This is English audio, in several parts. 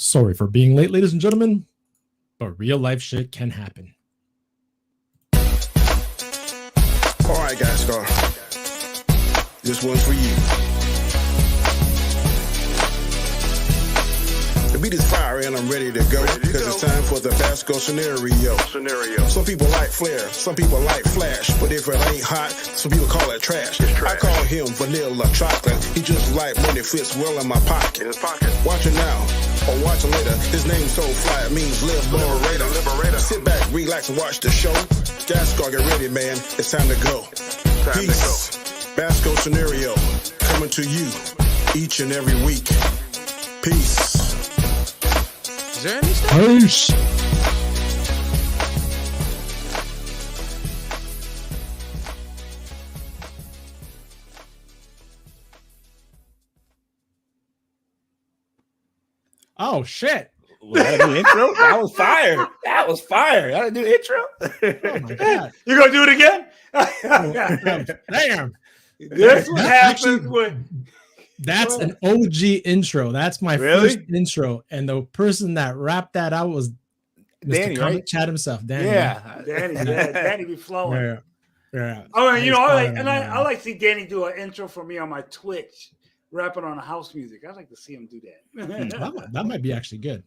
Sorry for being late, ladies and gentlemen, but real life shit can happen. All right, guys, Star. This one's for you. The beat is fire and I'm ready to go. Because it's time for the Basco scenario. Some people like flair, some people like flash. But if it ain't hot, some people call it trash. I call him vanilla chocolate. He just like money fits well in my pocket. Watch it now or watch it later. His name's so fly, it means liberator. Sit back, relax and watch the show. Gascar, get ready, man. It's time to go. Peace. Basco scenario coming to you each and every week. Peace. Is there any stuff? Peace. Oh shit! Was that a new intro? That was fire. That was fire. That a new intro. Oh my god! You gonna do it again? Damn! That's what happens Actually, when. That's an OG intro. That's my Really? first intro, and the person that rapped that out was Mr. Danny, Comic right? Chat himself. Danny. Yeah. Danny be flowing. Yeah. Yeah. Oh, and you know, I Nice. like to see Danny do an intro for me on my Twitch, rapping on house music. I'd like to see him do that. That might be actually good.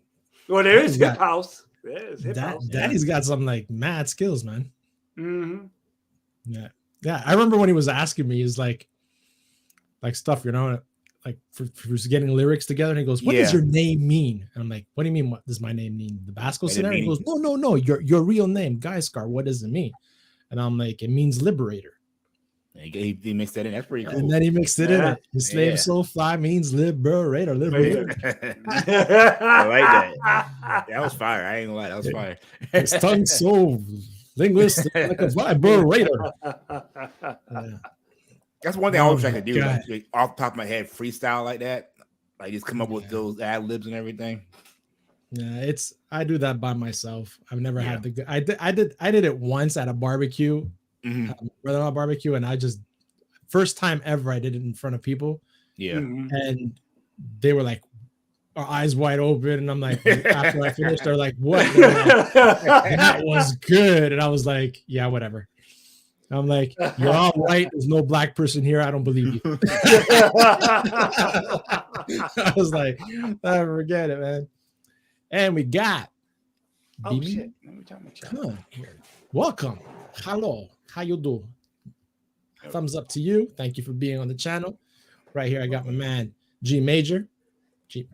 Well, there is Danny's hip house. There is hip house. Danny's got some like mad skills, man. Mm-hmm. Yeah. Yeah. I remember when he was asking me, he's like stuff, you know, like for getting lyrics together. And he goes, "What does your name mean?" And I'm like, "What do you mean? What does my name mean? The Basco scenario?" He goes, No. Your real name, Guyscar. What does it mean? And I'm like, "It means liberator." He mixed that in. That's pretty cool. And then he mixed it in. His name so fly means liberator. I like that. That was fire. I ain't gonna lie. That was fire. His tongue so linguistic like a vibrator. That's one thing I wish I could do. God. Like, off the top of my head, freestyle like that. Like just come up with those ad libs and everything. Yeah, I do that by myself. I've never had the I did it once at a barbecue, brother-in-law barbecue, and I just first time ever I did it in front of people. Yeah, and they were like, our eyes wide open, and I'm like, after I finished, they're like, "What? Like, that was good," and I was like, "Yeah, whatever." I'm like, "You're all white. There's no black person here. I don't believe you." I was like, "I forget it, man." And we got Shit. Let me tell my chat. Come here. Welcome. Hello. How you do? Thumbs up to you. Thank you for being on the channel. Right here, I got my man G Major. G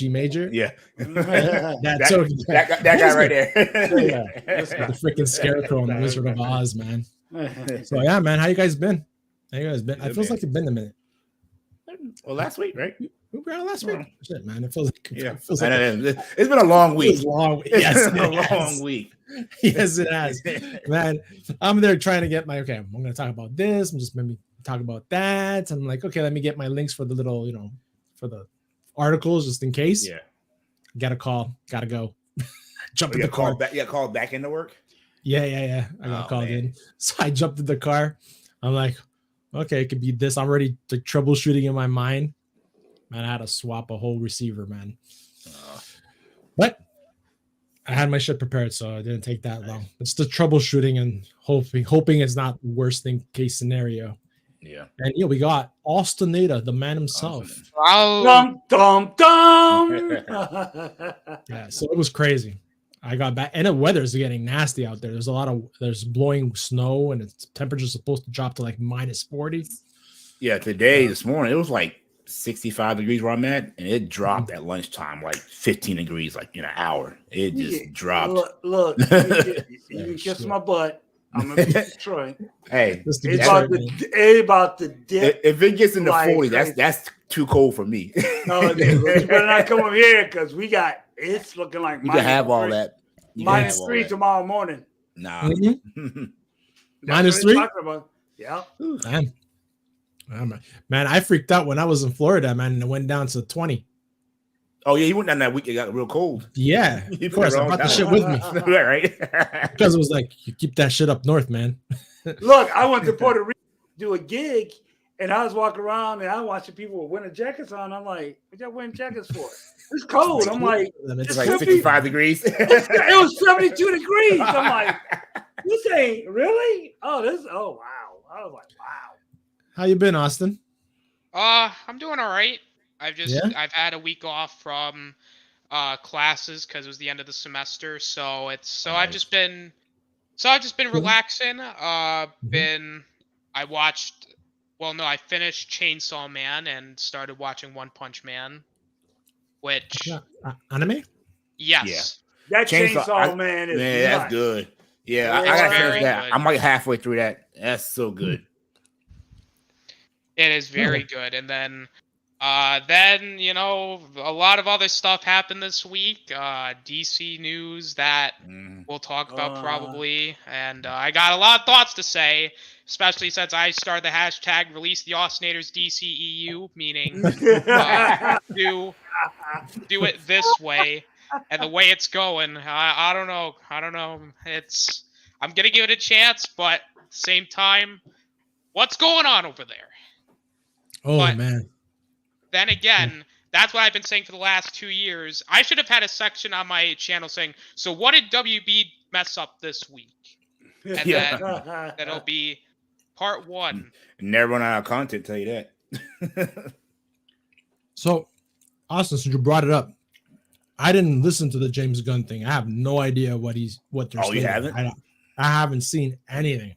Major. Yeah. that guy right there. The freaking scarecrow and the Wizard of Oz, man. So yeah, man, how you guys been? It feels like it's been a minute. Well, last week, right? We were out last week. Shit, man. It feels like it's been a long week. Yes, it's been a long week. Yes, it has. Man, I'm there trying to get I'm gonna talk about this. I'm just maybe talk about that. I'm like, okay, let me get my links for the little, for the articles just in case. Yeah. Got a call, gotta go. Jump in the car. Called back into work. Yeah. I got called in. So I jumped in the car. I'm like, okay, it could be this. I'm already like troubleshooting in my mind. Man, I had to swap a whole receiver, man. But I had my shit prepared, so it didn't take that long. It's the troubleshooting and hoping it's not worst case scenario. Yeah. And we got Austinata, the man himself. Dum dum dum. Yeah, so it was crazy. I got back, and the weather's getting nasty out there. There's blowing snow, and its temperature's supposed to drop to like -40. Yeah, this morning, it was like 65 degrees where I'm at, and it dropped at lunchtime like 15 degrees, like in an hour. It just dropped. Look, you can kiss my butt. I'm in Detroit. Hey, it's about to dip. If it gets in the like 40s, that's too cold for me. No, you better not come over here because it's looking like you can have all that. -3 tomorrow morning. Nah. -3? Yeah. Man, I freaked out when I was in Florida, man, and it went down to 20. Oh, yeah, you went down that week. It got real cold. Yeah, of course. I brought the shit with me. Right. Because it was like, you keep that shit up north, man. Look, I went to Puerto Rico to do a gig, And I was walking around and I was watching people with winter jackets on. I'm like, what y'all wearing jackets for? It's cold. I'm like, it's like 55 degrees. It was 72 degrees. I'm like, this ain't really? Oh wow. I was like, wow. How you been, Austin? I'm doing all right. I've had a week off from classes because it was the end of the semester. So I've just been relaxing. I finished Chainsaw Man and started watching One Punch Man. Which anime? Yes. Yeah. That Chainsaw Man is that's good. Yeah, I gotta finish that. Good. I'm like halfway through that. That's so good. It is very good. And then a lot of other stuff happened this week. DC news that we'll talk about probably. And I got a lot of thoughts to say, especially since I started the hashtag release the Austinators DCEU, meaning do it this way. And the way it's going, I don't know. I'm going to give it a chance, but at the same time, what's going on over there? Man. Then again, that's what I've been saying for the last 2 years. I should have had a section on my channel saying, so what did WB mess up this week? And then that'll be part 1. Never run out of content, tell you that. So, Austin, since you brought it up, I didn't listen to the James Gunn thing. I have no idea what they're saying. You haven't? I haven't seen anything.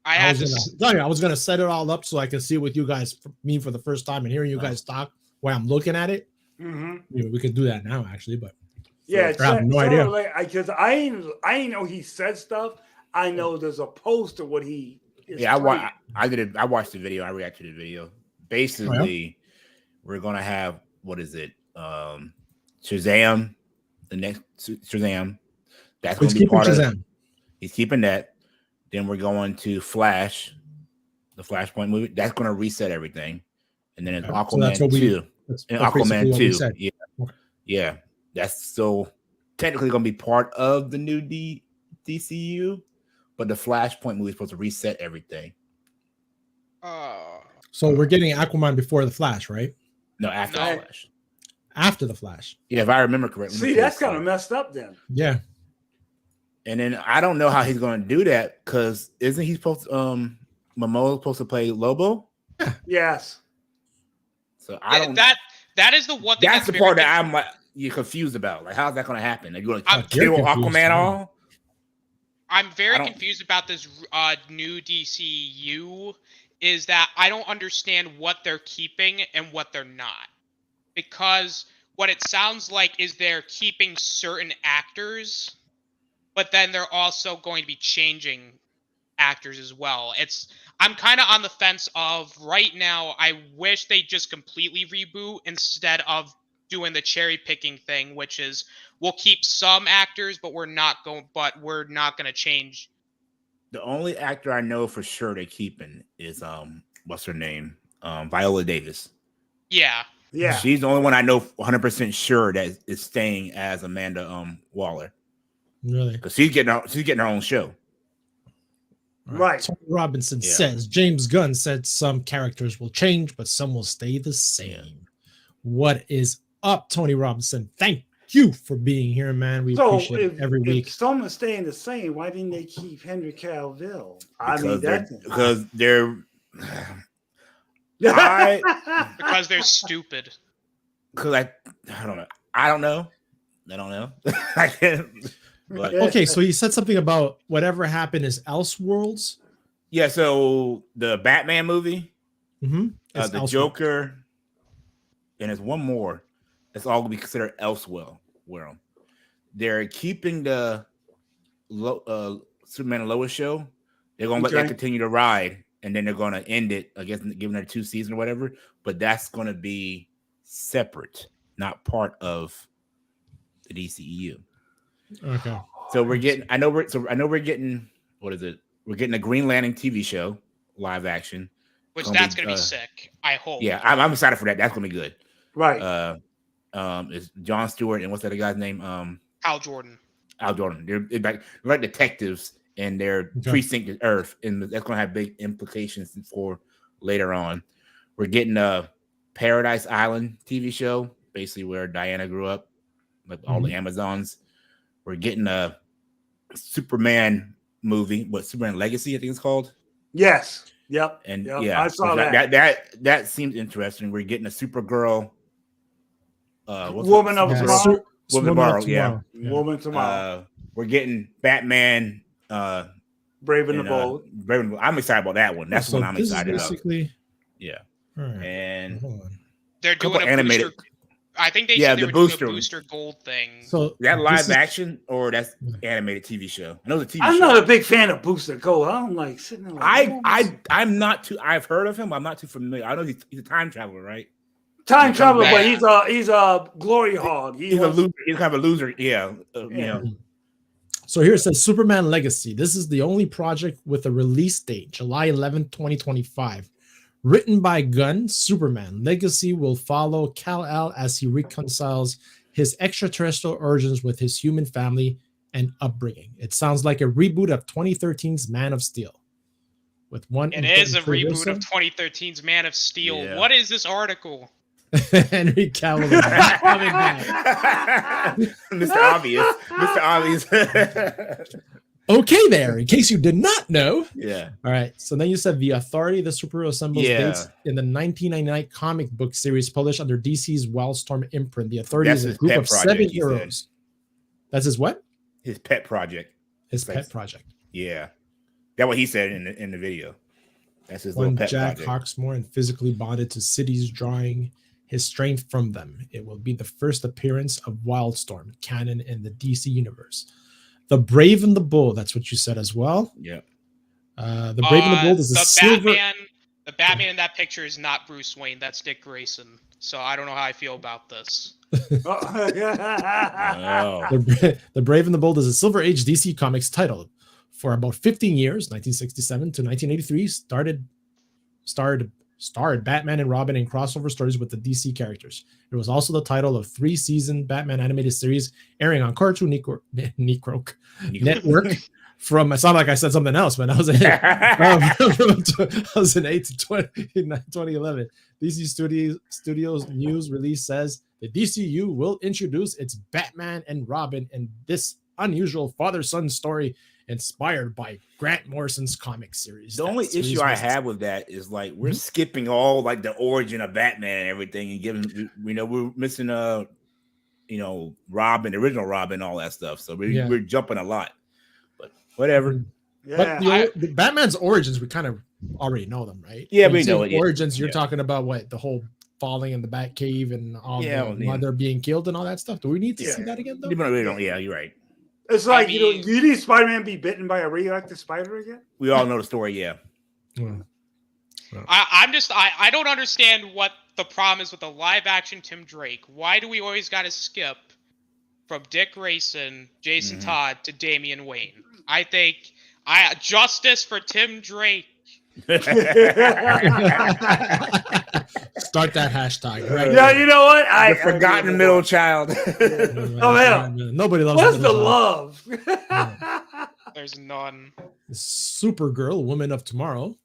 I was gonna set it all up so I can see it with you guys, me for the first time, and hearing you guys talk while I'm looking at it. We could do that now, actually, but yeah, I have no idea. Because I ain't know he said stuff. I know there's a post to what he. I watched the video. I reacted to the video. Basically, we're gonna have Shazam, the next Shazam. That's going to be part of. He's keeping that. Then we're going to Flash, the Flashpoint movie. That's going to reset everything. And then it's Aquaman 2. Aquaman 2. Yeah. That's still technically going to be part of the new DCU, but the Flashpoint movie is supposed to reset everything. So we're getting Aquaman before the Flash, right? No, after the Flash. After the Flash. Yeah, if I remember correctly. See, that's kind of messed up then. Yeah. And then I don't know how he's going to do that because isn't he supposed to, Momoa supposed to play Lobo? Yes. So I don't. That is the one thing. That's the part that I'm like you're confused about. Like, how's that going to happen? Are you going to kill Aquaman all? I'm very confused about this new DCU. Is that I don't understand what they're keeping and what they're not, because what it sounds like is they're keeping certain actors. But then they're also going to be changing actors as well. I'm kind of on the fence of right now. I wish they just completely reboot instead of doing the cherry picking thing, which is we'll keep some actors, but we're not going to change. The only actor I know for sure they're keeping is what's her name? Viola Davis. Yeah. Yeah. She's the only one I know 100% sure that is staying as Amanda Waller. Really? Because she's getting her own show. Right. Tony Robinson says James Gunn said some characters will change, but some will stay the same. What is up, Tony Robinson? Thank you for being here, man. We appreciate it every week. If some are staying the same, why didn't they keep Henry Cavill? Because they're because they're stupid. Because I don't know. I can't. But, okay, so he said something about whatever happened is Elseworlds. Yeah, so the Batman movie, the Elseworlds. Joker, and there's one more. It's all gonna be considered Elseworld. They're keeping the Superman and Lois show. They're gonna let that continue to ride, and then they're gonna end it. I guess giving her 2 seasons or whatever. But that's gonna be separate, not part of the DCEU. Okay. So we're getting. I know we're getting. What is it? We're getting a Green Lantern TV show, live action. That's gonna be sick. I hope. Yeah, I'm excited for that. That's gonna be good. Right. It's Jon Stewart and what's that guy's name? Hal Jordan. They're like detectives and they're precinct Earth, and that's gonna have big implications for later on. We're getting a Paradise Island TV show, basically where Diana grew up, like all the Amazons. We're getting a Superman movie, Superman Legacy, I think it's called. Yes. Yep. And yep. yeah, I saw that. That seems interesting. We're getting a Supergirl. Woman of Tomorrow. Woman Tomorrow. We're getting Batman. Brave and the Bold. I'm excited about that one. That's the one I'm excited about. Yeah. Right. And they're doing a animated. Booster, I think they the booster gold thing. So that live action or that's animated TV show? I know the TV. I'm not a big fan of Booster Gold. I'm like sitting there. Like, I'm not too. I've heard of him. I'm not too familiar. I know he's a time traveler, right? Time traveler, but he's a glory hog. He's a loser. He's kind of a loser. Yeah. You know. So here it says Superman Legacy. This is the only project with a release date, July 11th, 2025. Written by Gunn, Superman Legacy will follow Kal-El as he reconciles his extraterrestrial origins with his human family and upbringing. It sounds like a reboot of 2013's Man of Steel. It is a reboot of 2013's Man of Steel. Yeah. What is this article? Henry Cavill is coming back. Mr. Obvious. Okay, there. In case you did not know. Yeah. All right. So then you said the Authority, the superhero assembles dates in the 1999 comic book series published under DC's Wildstorm imprint. The Authority is a group of 7 heroes. That's his what? His pet project. His pet project. Yeah. That's what he said in the video. That's his little pet Jack project. Hawksmoor and physically bonded to cities, drawing his strength from them. It will be the first appearance of Wildstorm canon in the DC universe. The Brave and the Bold. That's what you said as well. Yeah. The Brave and the Bold is a silver. The Batman in that picture is not Bruce Wayne. That's Dick Grayson. So I don't know how I feel about this. The Brave and the Bold is a Silver Age DC Comics title. For about 15 years, 1967 to 1983, starred Batman and Robin in crossover stories with the DC characters. It was also the title of 3-season Batman animated series airing on Cartoon Network from, it sounded like I said something else, man. That was it. From 2008 to 2011. DC Studios news release says the DCU will introduce its Batman and Robin in this unusual father-son story inspired by Grant Morrison's comic series. The only issue I have with that is like we're skipping all like the origin of Batman and everything and giving, we're missing Robin, the original Robin, all that stuff. So we're jumping a lot, but whatever. Yeah, but the Batman's origins, we kind of already know them, right? Yeah, we know it. Origins. You're talking about what, the whole falling in the Batcave and all the mother being killed and all that stuff. Do we need to see that again though? Yeah, you're right. It's like, you need Spider-Man be bitten by a radioactive spider again? We all know the story, yeah. I don't understand what the problem is with the live action Tim Drake. Why do we always got to skip from Dick Grayson, Jason Todd to Damian Wayne? I think justice for Tim Drake. Start that hashtag. Right? Yeah, you know what? The forgotten middle child. Oh hell, nobody loves. What's the love? There's none. Supergirl, Woman of Tomorrow.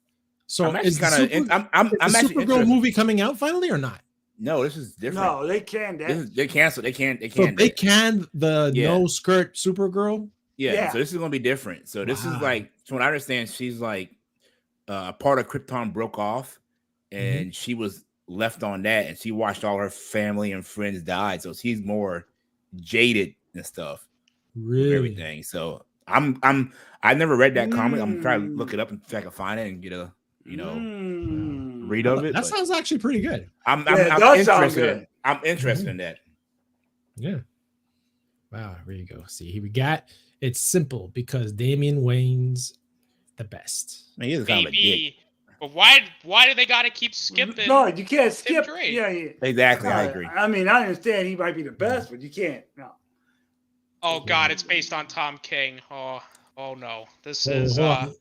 So I'm is the Supergirl movie coming out finally or not? No, this is different. No, they can't. They canceled. They can't. So they can the no skirt Supergirl. Yeah. So this is gonna be different. So this is like, from what I understand, she's like part of Krypton broke off, and she was left on that, and she watched all her family and friends die. So she's more jaded and stuff. Really? Everything. So I never read that comic. I'm trying to look it up and see if I can find it and get a read of it. That sounds actually pretty good. I'm interested. I'm interested in that. Yeah. Wow. Here you go. See, here we got. It's simple because Damian Wayne's the best. Man, he's kind of a dick. But why do they got to keep skipping? No, you can't skip. Yeah. Exactly. I agree. I mean, I understand he might be the best, but you can't. No. Oh God, it's based on Tom King. Oh no, this is the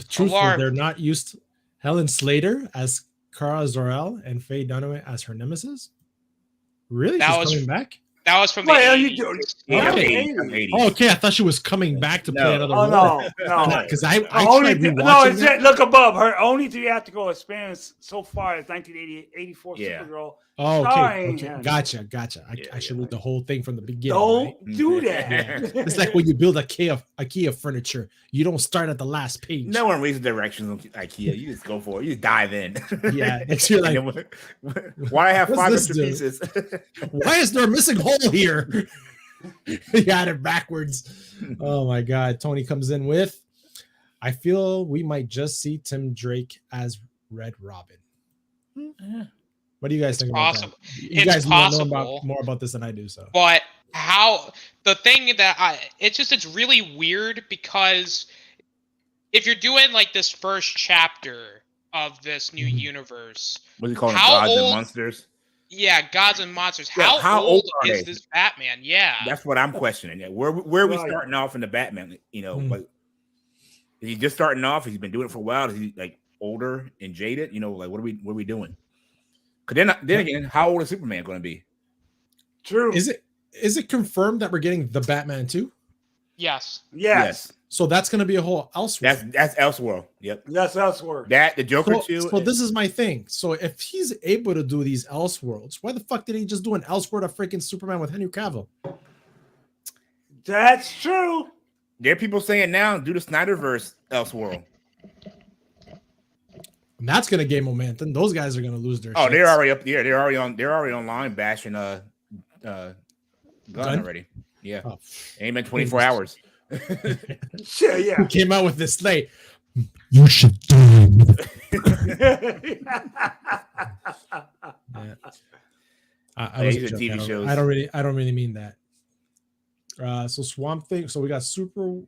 truth is they're not used. Helen Slater as Kara Zor-El and Faye Dunaway as her nemesis. Really, she's coming back. That was from the 80s. Yeah, Okay. 80s. Oh, okay, I thought she was coming back to play another role. No. Because I Only tried rewatching it said, look above her. Only theatrical experience so far is 1984 Supergirl. Oh, okay. Gotcha. I should read the whole thing from the beginning. Don't do that. It's like when you build IKEA furniture, you don't start at the last page. No one reads the directions of IKEA. You just go for it. You just dive in. Yeah, next year, like, why I have 500 pieces? Why is there a missing hole here? You got it backwards. Oh my God. Tony comes in with, I feel we might just see Tim Drake as Red Robin. What do you guys think about that? You guys know more about this than I do. So, but the thing that it's really weird because if you're doing like this first chapter of this new universe, what do you call it? Gods and monsters. Yeah, gods and monsters. How old is this Batman? Yeah, that's what I'm questioning. Where are we starting off in the Batman? You know, like, is he just starting off? Has he been doing it for a while? Is he like older and jaded? You know, like what are we doing? Because then again, how old is Superman going to be? True. Is it confirmed that we're getting the Batman too? Yes. So that's going to be a whole Elseworld. That's Elseworld. Yep. That's Elseworld. That the Joker too. So this is my thing. So if he's able to do these Elseworlds, why the fuck did he just do an Elseworld of freaking Superman with Henry Cavill? That's true. There are people saying now, do the Snyderverse Elseworld. And that's gonna gain momentum. Those guys are gonna lose their. Oh, they're already up there. They're already online bashing Gunn already. Yeah, ain't been 24 hours. Sure, yeah. Who came out with this slate? You should die. TV shows. I don't really mean that. So Swamp Thing. So we got Supergirl,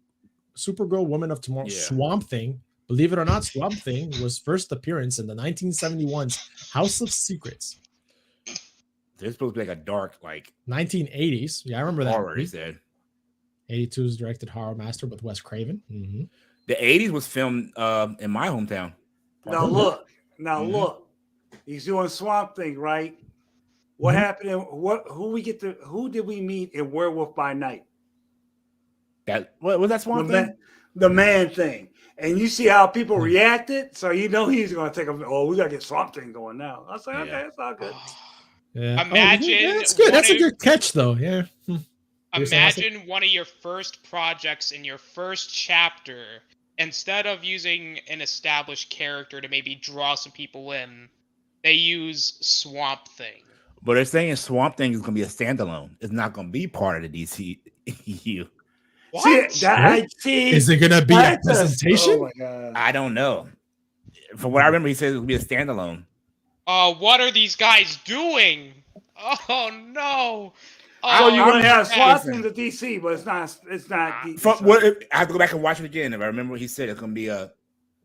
Woman of Tomorrow. Yeah. Swamp Thing. Believe it or not, Swamp Thing was first appearance in the 1971's House of Secrets. There's supposed to be like a dark, like 1980s. Yeah, I remember that. Horror, he said. 82's directed Horror Master with Wes Craven. Mm-hmm. The 80s was filmed in my hometown. Now look. He's doing Swamp Thing, right? What happened? Who did we meet in Werewolf by Night? What was that Swamp Thing? The man thing. And you see how people reacted, so you know he's going to take them. Oh, we got to get Swamp Thing going now. I was like, okay, it's all good. Yeah. Imagine that's good. That's a good catch, though. Yeah. Imagine one of your first projects in your first chapter. Instead of using an established character to maybe draw some people in, they use Swamp Thing. But they're saying Swamp Thing is going to be a standalone. It's not going to be part of the DCU. What? Is it going to be a presentation? Oh my God. I don't know. From what I remember, he said it would be a standalone. What are these guys doing? Oh no! So you're going to have Swamp Thing to DC, but it's not. It's not. I have to go back and watch it again. If I remember what he said, it's going to be a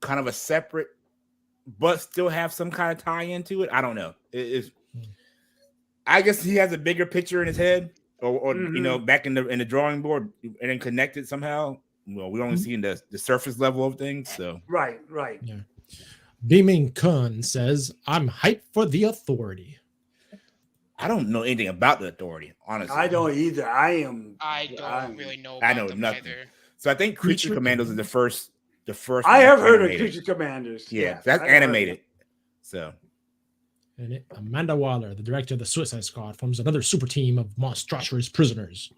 kind of a separate, but still have some kind of tie into it. I don't know. I guess he has a bigger picture in his head. Or you know, back in the drawing board and then connected somehow. Well, we're only seeing the surface level of things. So right. Yeah. Beaming Kun says, "I'm hyped for the Authority." I don't know anything about the Authority, honestly. I don't either. I don't really know. I know nothing. Either. So I think Creature Commandos is the first. I have heard of Creature Commanders. Yeah, that's animated. So. And Amanda Waller, the director of the Suicide Squad, forms another super team of monstrous prisoners.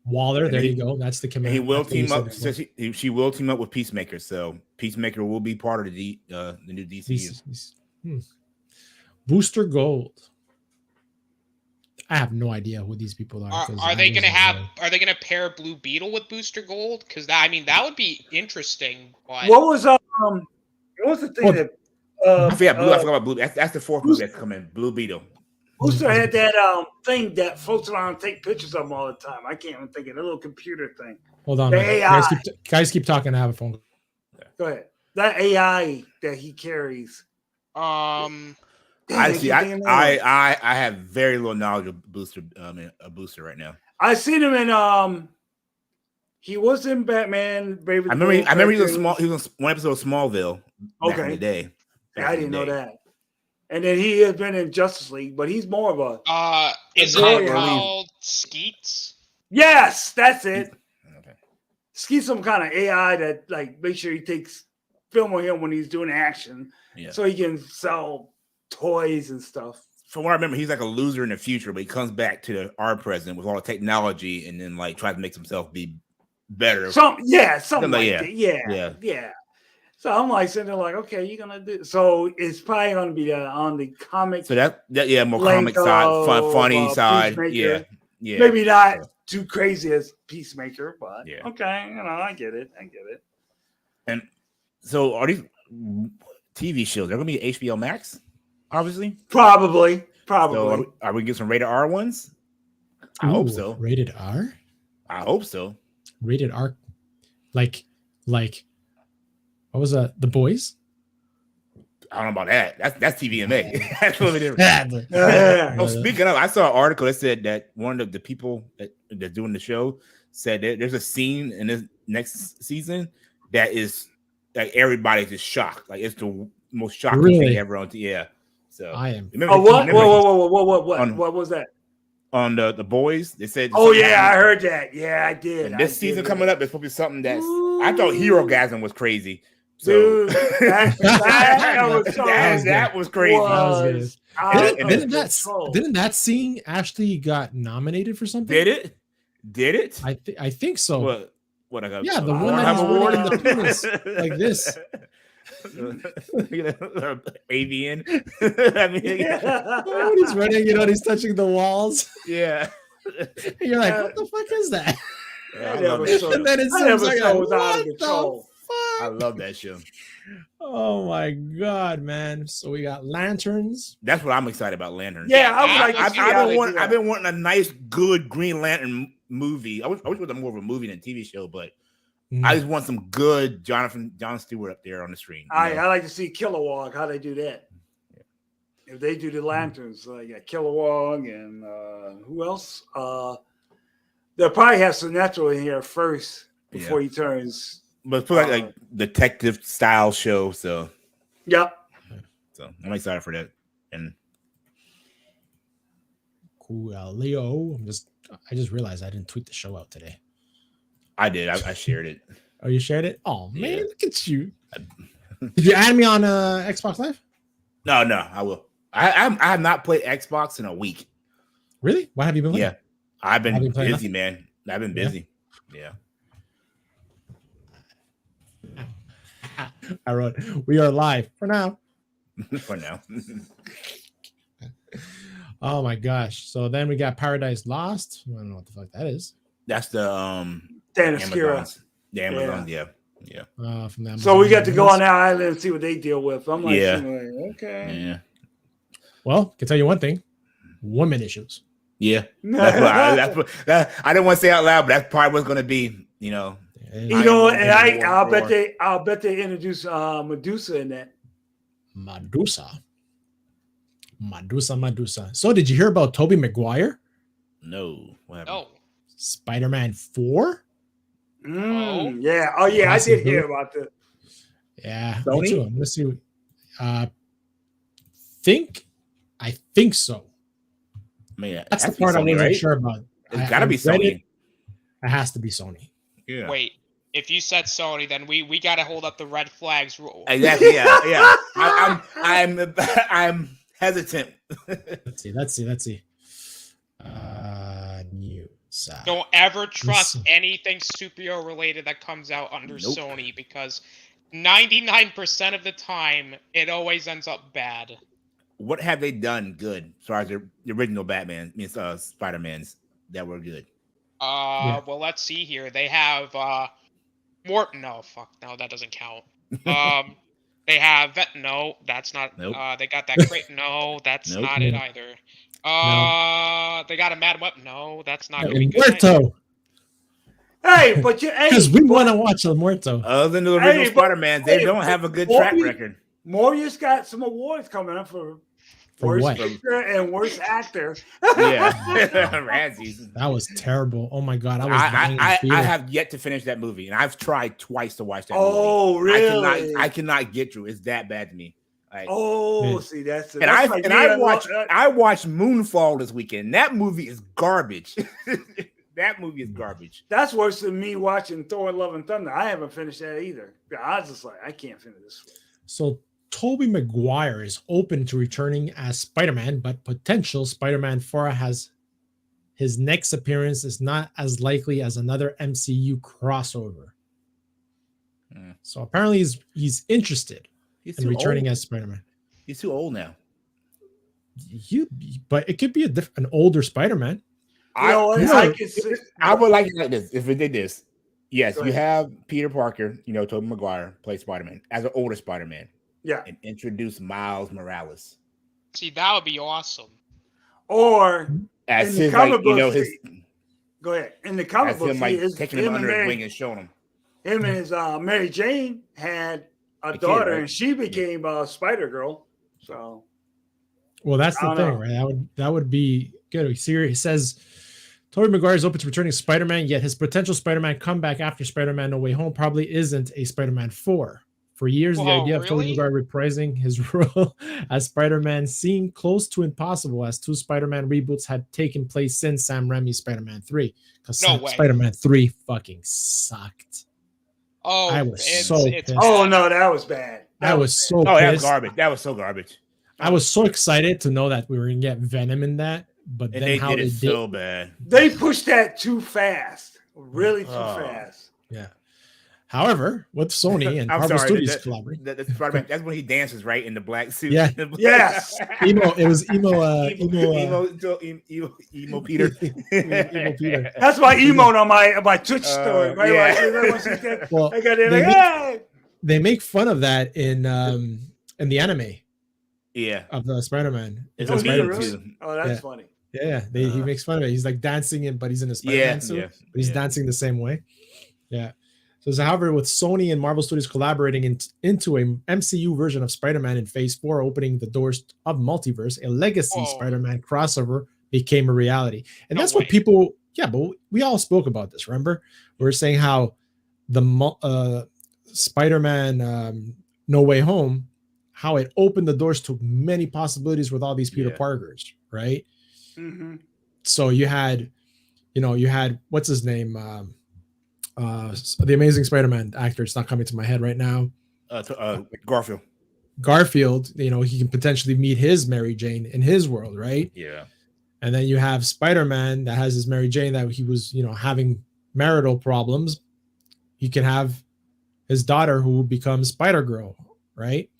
Waller, there you go. That's the command. He will team up. She will team up with Peacemaker, so Peacemaker will be part of the new DCU. Booster Gold. I have no idea who these people are. Are they gonna pair Blue Beetle with Booster Gold? Because that would be interesting. But... What was the thing that? I forgot about Blue. That's the fourth movie that's coming. Blue Beetle. Booster had that thing that floats around and take pictures of them all the time. I can't even think of the little computer thing. Hold on, guys keep talking. I have a phone. Go ahead. That AI that he carries. I have very little knowledge of Booster. A Booster right now. I seen him in He was in Batman. I remember he was He was one episode of Smallville. Back in the day. I didn't know that. And then he has been in Justice League, but he's more of a. Is it called Skeets? Yes, that's it. Okay. Skeet's some kind of AI that like make sure he takes film of him when he's doing action, so he can sell toys and stuff. From what I remember, he's like a loser in the future, but he comes back to our present with all the technology, and then like tries to make himself be better. Something like that. Yeah. So I'm like sitting there like, okay, you're gonna do. So it's probably gonna be on the comic. So that more comic side, funny side. Peacemaker. Yeah. Maybe not too crazy as Peacemaker, but okay, I get it. And so are these TV shows? They're gonna be HBO Max, obviously. Probably. So are we getting some rated R ones? I hope so. Rated R? I hope so. Rated R, like what was that? The Boys? I don't know about that. That's TVMA. That's totally different. Speaking of, I saw an article that said that one of the people that's doing the show said that there's a scene in this next season that is like everybody's just shocked. Like it's the most shocking thing ever on TV. Yeah. So I am. What was that? On the Boys, they said. Oh yeah, I heard that. Yeah, I did. And this season coming up is supposed to be something that's. I thought Herogasm was crazy. So dude, that was crazy. Didn't that scene actually got nominated for something? Did it? I think so. What I got? Yeah, the one that was in the penis like this. Avian. I mean, he's running, he's touching the walls. Yeah. And you're like, what the fuck is that? And then it sounds like, what the fuck? I love that show. Oh my god, man! So we got lanterns. That's what I'm excited about. Lanterns. Yeah, I've been wanting a nice, good Green Lantern movie. I wish it was more of a movie than a TV show, but I just want some good John Stewart up there on the screen. I like to see Kilowog, how they do that. Yeah. If they do the lanterns, you got Kilowog and who else? They'll probably have Sinestro in here first before he turns. But it's like detective style show, so yep. So I'm excited for that. And cool, Leo. I just realized I didn't tweet the show out today. I did. I shared it. Oh, you shared it? Oh man, look at you. Did you add me on Xbox Live? No, I will. I have not played Xbox in a week. Really? Why have you been playing? Yeah, I've been busy, man. I've been busy. Yeah. I wrote, we are live for now. For now. Oh my gosh. So then we got Paradise Lost. I don't know what the fuck that is. That's the Amazon's. The Amazon, yeah. From the Amazon. So we got to go on that island and see what they deal with. I'm like, okay. Yeah. Well, I can tell you one thing. Women issues. Yeah. That's what I didn't want to say out loud, but that's probably what's gonna be, and I'll bet they introduce Medusa in that. Medusa. So did you hear about Tobey Maguire? No. What happened? No. Spider-Man 4? Yeah. Oh yeah, I did hear about that. Yeah. Sony? Let's see. I think so. Man, that's the part Sony, I wasn't sure about. It's gotta be Sony. It has to be Sony. Yeah. Wait, if you said Sony, then we gotta hold up the red flags rule. Exactly. Yeah. I'm hesitant. Let's see. News. Don't ever trust anything superhero related that comes out under Sony, because 99% of the time it always ends up bad. What have they done good as far as the original Batman, Spider-Mans that were good? Well, let's see here. They have no, that doesn't count. They have that's not. Nope. They got that great. No, that's not it either. They got a Mad Web. No, that's not gonna be good. Muerto. Hey, but because we want to watch El Muerto. Other than the original Spider-Man, they don't have a good track record. Morbius got some awards coming up for worst picture and worst actor. Yeah, Razzies. That was terrible. Oh my god, I have yet to finish that movie, and I've tried twice to watch that movie. Oh, really? I cannot get through. It's that bad to me. Like, see, that's I watched Moonfall this weekend. That movie is garbage. That movie is garbage. That's worse than me watching Thor: Love and Thunder. I haven't finished that either. I was just like, I can't finish this. So Tobey Maguire is open to returning as Spider-Man, but potential Spider-Man 4 has his next appearance is not as likely as another MCU crossover. So apparently he's interested in returning as Spider-Man. He's too old now. But it could be an older Spider-Man. I would like it like this if it did this. Yes, you have Peter Parker, Tobey Maguire play Spider-Man as an older Spider-Man. Yeah. And introduce Miles Morales. See, that would be awesome. Or as in his, the comic book, his. Go ahead. In the comic book, taking him under his wing and showing him. Him and his Mary Jane had a daughter, and she became Spider-Girl. So, well, that's the thing, right? That would be good. He says Tobey Maguire is open to returning Spider-Man, yet his potential Spider-Man comeback after Spider-Man No Way Home probably isn't a Spider-Man 4. For years, the idea of Tobey Maguire reprising his role as Spider-Man seemed close to impossible, as 2 Spider-Man reboots had taken place since Sam Raimi's Spider-Man 3. Because Spider-Man 3 fucking sucked. Oh, I was so pissed. Oh no, that was bad. That was so pissed. That was garbage. That was so garbage. I was so excited to know that we were gonna get Venom in that, but then they how did they it did so bad. They pushed that too fast. Really too fast. Yeah. However, with Sony and Marvel Studios collaborate, that's when he dances right in the black suit. Yeah. Yes. Emo Peter. Emo Peter. That's my emote on my Twitch story. Right? Yeah. Well, I got it. They make fun of that in the anime. Yeah. Of the Spider-Man. Really? Oh, that's funny. Yeah. He makes fun of it. He's like dancing but he's in a Spider-Man suit. But he's dancing the same way. Yeah. So, however, with Sony and Marvel Studios collaborating into a MCU version of Spider-Man in Phase 4, opening the doors of Multiverse, a legacy Spider-Man crossover became a reality. And that's what people, but we all spoke about this, remember? We were saying how the Spider-Man No Way Home, how it opened the doors to many possibilities with all these Peter Parkers, right? Mm-hmm. So you had, what's his name? The Amazing Spider-Man actor, it's not coming to my head right now. Garfield. He can potentially meet his Mary Jane in his world, right? Yeah. And then you have Spider-Man that has his Mary Jane that he was, having marital problems. He can have his daughter who becomes Spider-Girl, right?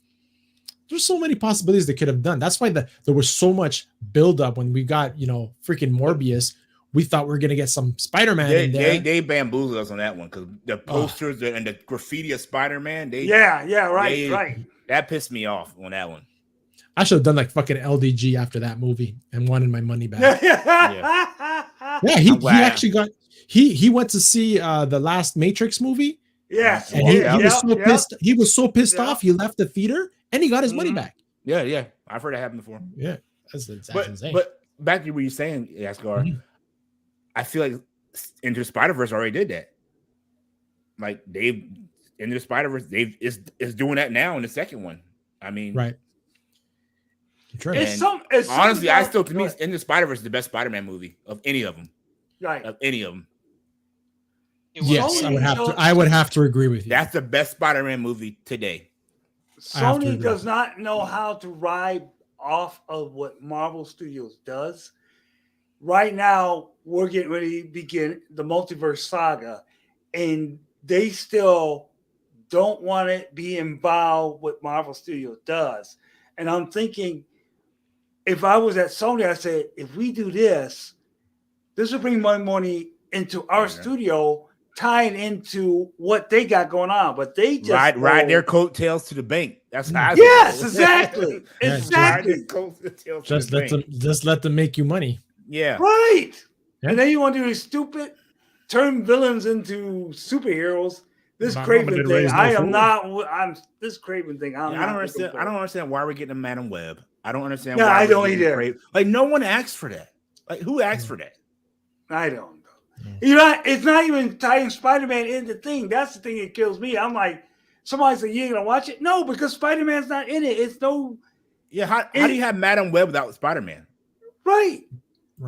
There's so many possibilities they could have done. That's why there was so much buildup when we got, freaking Morbius. We thought we were going to get some Spider-Man in there. They bamboozled us on that one because the posters and the graffiti of Spider-Man. Right. That pissed me off on that one. I should have done like fucking LDG after that movie and wanted my money back. He actually got he went to see the last Matrix movie. Yes, and he was so pissed. He was so pissed off. He left the theater and he got his money back. Yeah. I've heard that happen before. Yeah, that's insane. But back to what you're saying, Asgar. Mm-hmm. I feel like Into the Spider-Verse already did that. Like Into the Spider-Verse, is doing that now in the second one. I mean, right. It's honestly, to me, Into the Spider-Verse is the best Spider-Man movie of any of them. Right. Of any of them. Yes, I would have to agree with you. That's the best Spider-Man movie today. Sony does not know how to ride off of what Marvel Studios does. Right now, we're getting ready to begin the multiverse saga, and they still don't want to be involved with Marvel Studios does. And I'm thinking, if I was at Sony, I said, if we do this will bring more money into our studio, tying into what they got going on. But they just ride their coattails to the bank. That's how. Yes, exactly. Just let them make you money. Yeah. Right. Yeah. And then you want to do these stupid turn villains into superheroes. This Craven thing. This Craven thing. I don't understand. I don't understand why we're getting a Madam Web. I don't understand. Yeah, I don't either. Like no one asked for that. Like who asked for that? I don't know. It's not even tying Spider-Man in the thing. That's the thing that kills me. I'm like, Somebody said, you ain't gonna watch it? No, because Spider-Man's not in it. It's no. Yeah, how do you have Madam Web without Spider-Man? Right.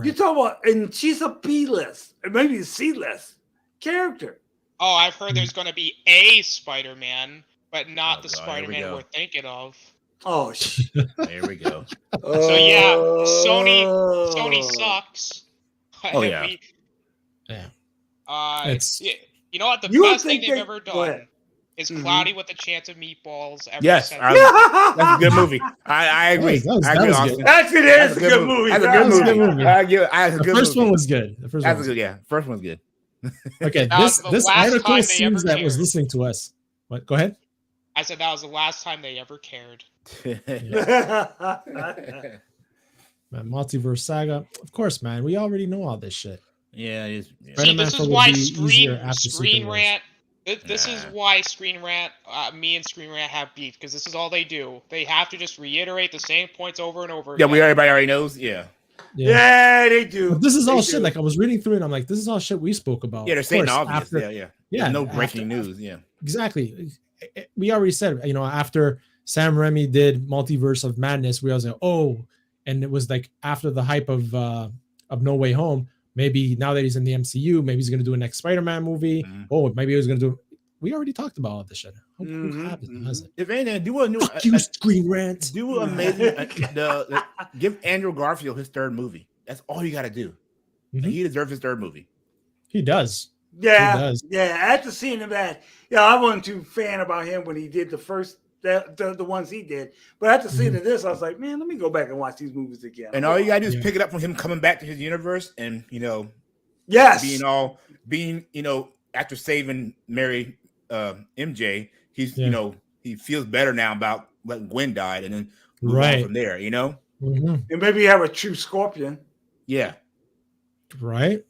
You talk about, and she's a B-list, or maybe a C-list character. Oh, I've heard there's going to be a Spider-Man, but not the Spider-Man we're thinking of. Oh, there we go. So yeah, Sony sucks. Oh yeah. You know what? The best thing they've ever done is Cloudy with a Chance of Meatballs. Yes, that's a good movie. I agree. Actually, that's a good movie. That's a good movie. The first one was good. The first one. Yeah, first one's good. Okay, this article seems that was listening to us. What? Go ahead. I said that was the last time they ever cared. Man, multiverse saga. Of course, man. We already know all this shit. Yeah, it is. See, this is why Screen Rant. This is why Screen Rant, me and Screen Rant have beef, because this is all they do. They have to just reiterate the same points over and over again. Yeah, everybody already knows. Yeah, they do. But this is all shit. Like, I was reading through it, and I'm like, this is all shit we spoke about. Yeah, they're saying obvious. Yeah. No breaking news. Yeah, exactly. We already said, after Sam Raimi did Multiverse of Madness, we all said, and it was like after the hype of No Way Home. Maybe now that he's in the MCU, maybe he's going to do a next Spider-Man movie. Mm-hmm. Maybe he was going to do. We already talked about all this shit. If anything, do a new Screen Rant. Do amazing. Give Andrew Garfield his third movie. That's all you got to do. Mm-hmm. He deserves his third movie. He does. Yeah, he does. Yeah. After seeing him I wasn't too fan about him when he did the first. The ones he did, but after seeing this, I was like, man, let me go back and watch these movies again. And all you gotta do is pick it up from him coming back to his universe, and being after saving Mary MJ, he's he feels better now about letting Gwen died, and then move on from there, and maybe have a true Scorpion. Yeah, right.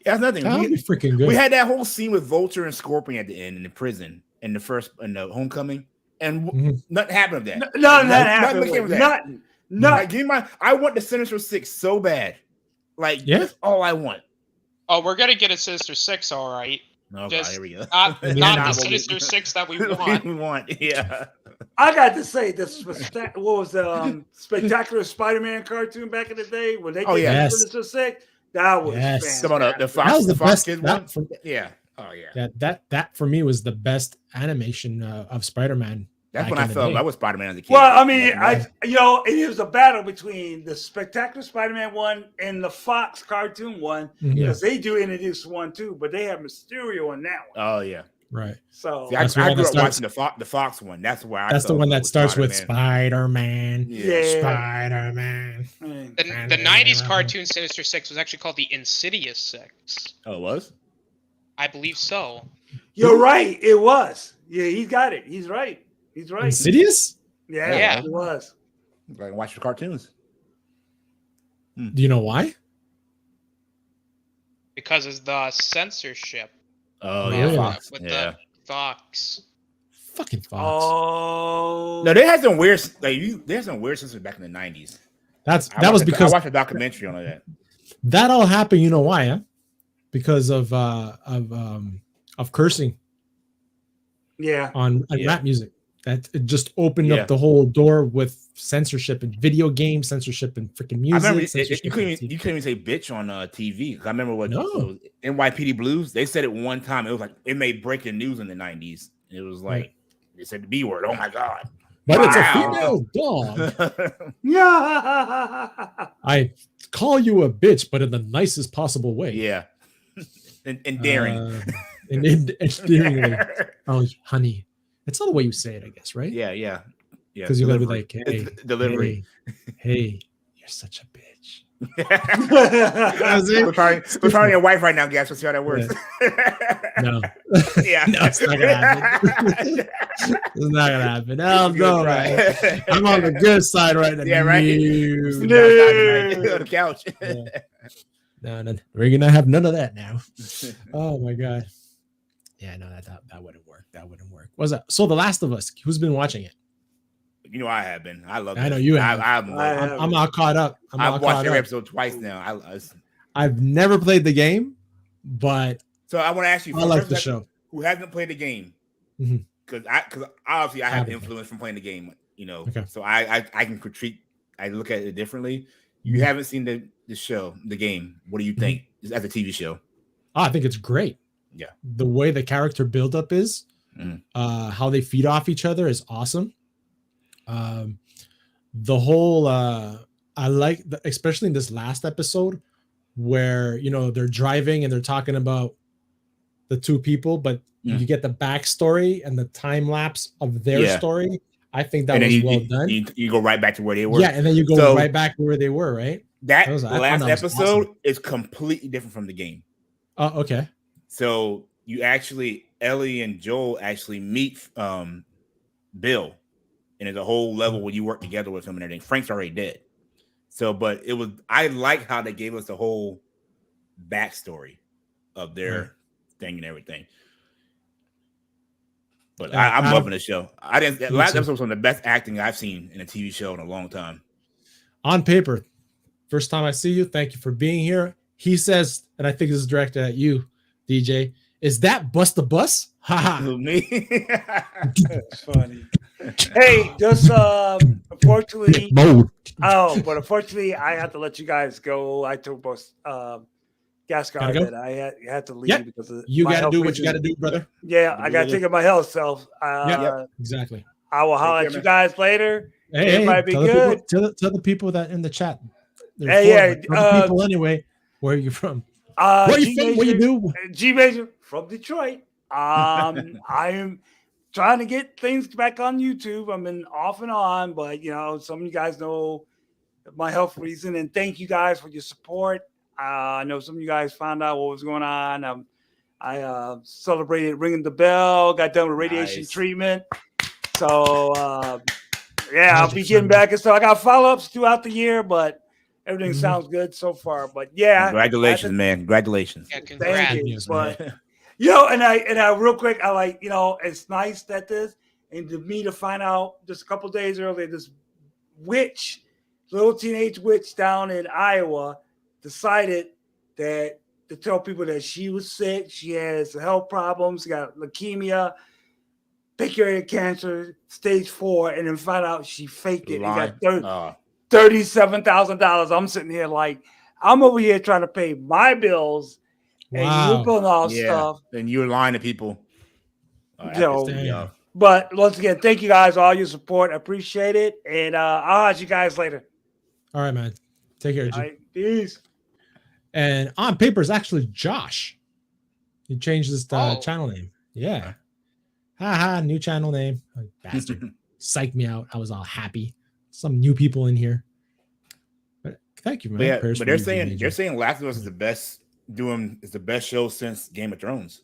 Yeah, that's nothing. That would be freaking good. We had that whole scene with Vulture and Scorpion at the end in the prison. In the Homecoming, and nothing happened with that. Nothing happened. Nothing. Like, I want the Sinister Six so bad. Like, that's all I want. Oh, we're gonna get a Sinister Six, all right. Oh, God, here we go. Not the Sinister Six that we want. We want, yeah. I got to say, what was the Spectacular Spider-Man cartoon back in the day when they did the Sinister Six? That was fantastic. The Fox, that was the Fox best Kids one. Yeah. Oh yeah. That for me was the best animation of Spider-Man. That's when I felt I was Spider-Man as a kid. Well, I mean, it was a battle between the Spectacular Spider-Man one and the Fox cartoon one, because they do introduce one too, but they have Mysterio in that one. Oh yeah. Right. So I grew up watching the Fox one. That's where that's the one that starts with Spider-Man. Spider-Man. The 90s cartoon Sinister Six was actually called the Insidious Six. Oh, it was? I believe so. You're right. It was. Yeah, he's got it. He's right. He's right. Insidious? Yeah, it was. Like, watch the cartoons. Do you know why? Because of the censorship. Oh, yeah. Fox. With the Fox. Fucking Fox. Oh. No, they had some weird censorship back in the 90s. That was because I watched a documentary on that. That all happened, you know why, huh? Because of cursing. Yeah. On rap music. That it just opened up the whole door with censorship and video game censorship and freaking music. I remember you couldn't even say bitch on TV. I remember what NYPD Blues, they said it one time. It was like it made breaking news in the 90s. It was like they said the B word. Oh my God. But it's a female dog. Yeah. I call you a bitch, but in the nicest possible way. Yeah. And daring. And daringly. Oh, honey. It's not the way you say it, I guess, right? Yeah. Because you're gonna be like, hey, delivery. Hey, you're such a bitch. We're trying your wife right now, guys. Let's see how that works. No. Yeah. No, it's not gonna happen. It's not gonna happen. No, right. I'm on the good side right now. Yeah, right. No. On the couch. No, we're gonna have none of that now. Oh my God. Yeah, no, that wouldn't work. That wouldn't work. What's that? So The Last of Us. Who's been watching it? You know I have been. I love it. I know you have. I'm all caught up. I've watched every episode twice now. I've never played the game, but so I want to ask you. I like the show. Who hasn't played the game? Mm-hmm. because obviously I have influence from playing the game, so I can critique. I look at it differently. You haven't seen the show, the game. What do you think as a TV show? I think it's great. Yeah, the way the character buildup is, how they feed off each other is awesome. The whole I like, especially in this last episode, where they're driving and they're talking about the two people, but you get the backstory and the time lapse of their story. I think that was well done. You go right back to where they were. Yeah, and then you go right back to where they were, right? That last episode is completely different from the game. Oh, okay. So you actually, Ellie and Joel actually meet Bill, and there's a whole level where you work together with him and everything. Frank's already dead. So, but I like how they gave us the whole backstory of their thing and everything. But I'm loving the show. Last episode was one of the best acting I've seen in a TV show in a long time. On paper, first time I see you. Thank you for being here. He says, and I think this is directed at you, DJ. Is that Bust the Bus? Haha. Me. That's funny. Hey, just unfortunately. But unfortunately, I have to let you guys go. I told both Gascar that I had to leave because of you got to do what you got to do, brother. Yeah, I got to take care of my health self. Exactly. I will holler at you guys later. Hey, it might be good. Tell the people that in the chat. People anyway. Where are you from? Where are you from? What you do? G Major from Detroit. I'm trying to get things back on YouTube. I've been off and on, but some of you guys know my health reason, and thank you guys for your support. I know some of you guys found out what was going on. I celebrated ringing the bell, got done with radiation treatment. So, I'll be getting back and stuff. I got follow-ups throughout the year, but everything sounds good so far. But congratulations, man. Congratulations. Yeah, congrats. Thank you. But and I real quick, I like, it's nice that and to me to find out just a couple days earlier, this little teenage witch down in Iowa decided to tell people that she was sick, she has health problems, got leukemia, pancreatic cancer, stage 4, and then find out she faked it and got $37,000. I'm sitting here like, I'm over here trying to pay my bills, and you're pulling all stuff. And you're lying to people. But once again, thank you guys, all your support. I appreciate it. And I'll ask you guys later. All right, man. Take care. All right, peace. And on paper is actually Josh. He changed his channel name. Yeah. Haha, new channel name. Bastard. Psyched me out. I was all happy. Some new people in here. But thank you, man. But they're saying Last of Us is the best show since Game of Thrones.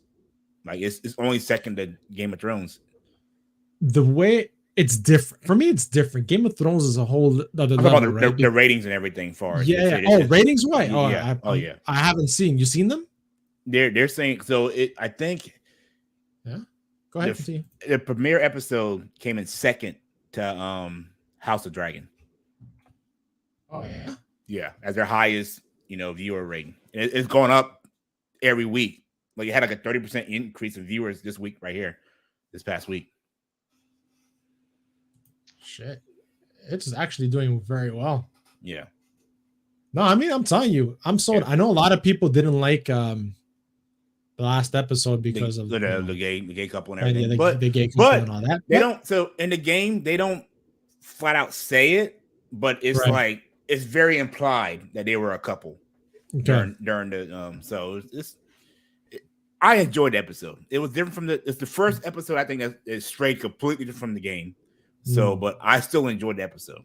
Like it's only second to Game of Thrones. The way it's different for me, it's different. Game of Thrones is a whole other level, right? The ratings and everything for it. Ratings wise. I haven't seen. You seen them? They're saying so. I think. Yeah. Go ahead. The premiere episode came in second to House of Dragon. Oh yeah. Yeah, as their highest viewer rating. It's going up every week. Like it had like a 30% increase in viewers this week right here, this past week. Shit, it's actually doing very well. Yeah. No, I mean, I'm telling you, I'm sold. Yeah. I know a lot of people didn't like the last episode because of the gay couple and everything. Yeah, the gay couple and all that. They don't. So in the game, they don't flat out say it, but it's like it's very implied that they were a couple during the. So I enjoyed the episode. It was different it's the first episode I think that is straight completely different from the game. So, but I still enjoyed the episode.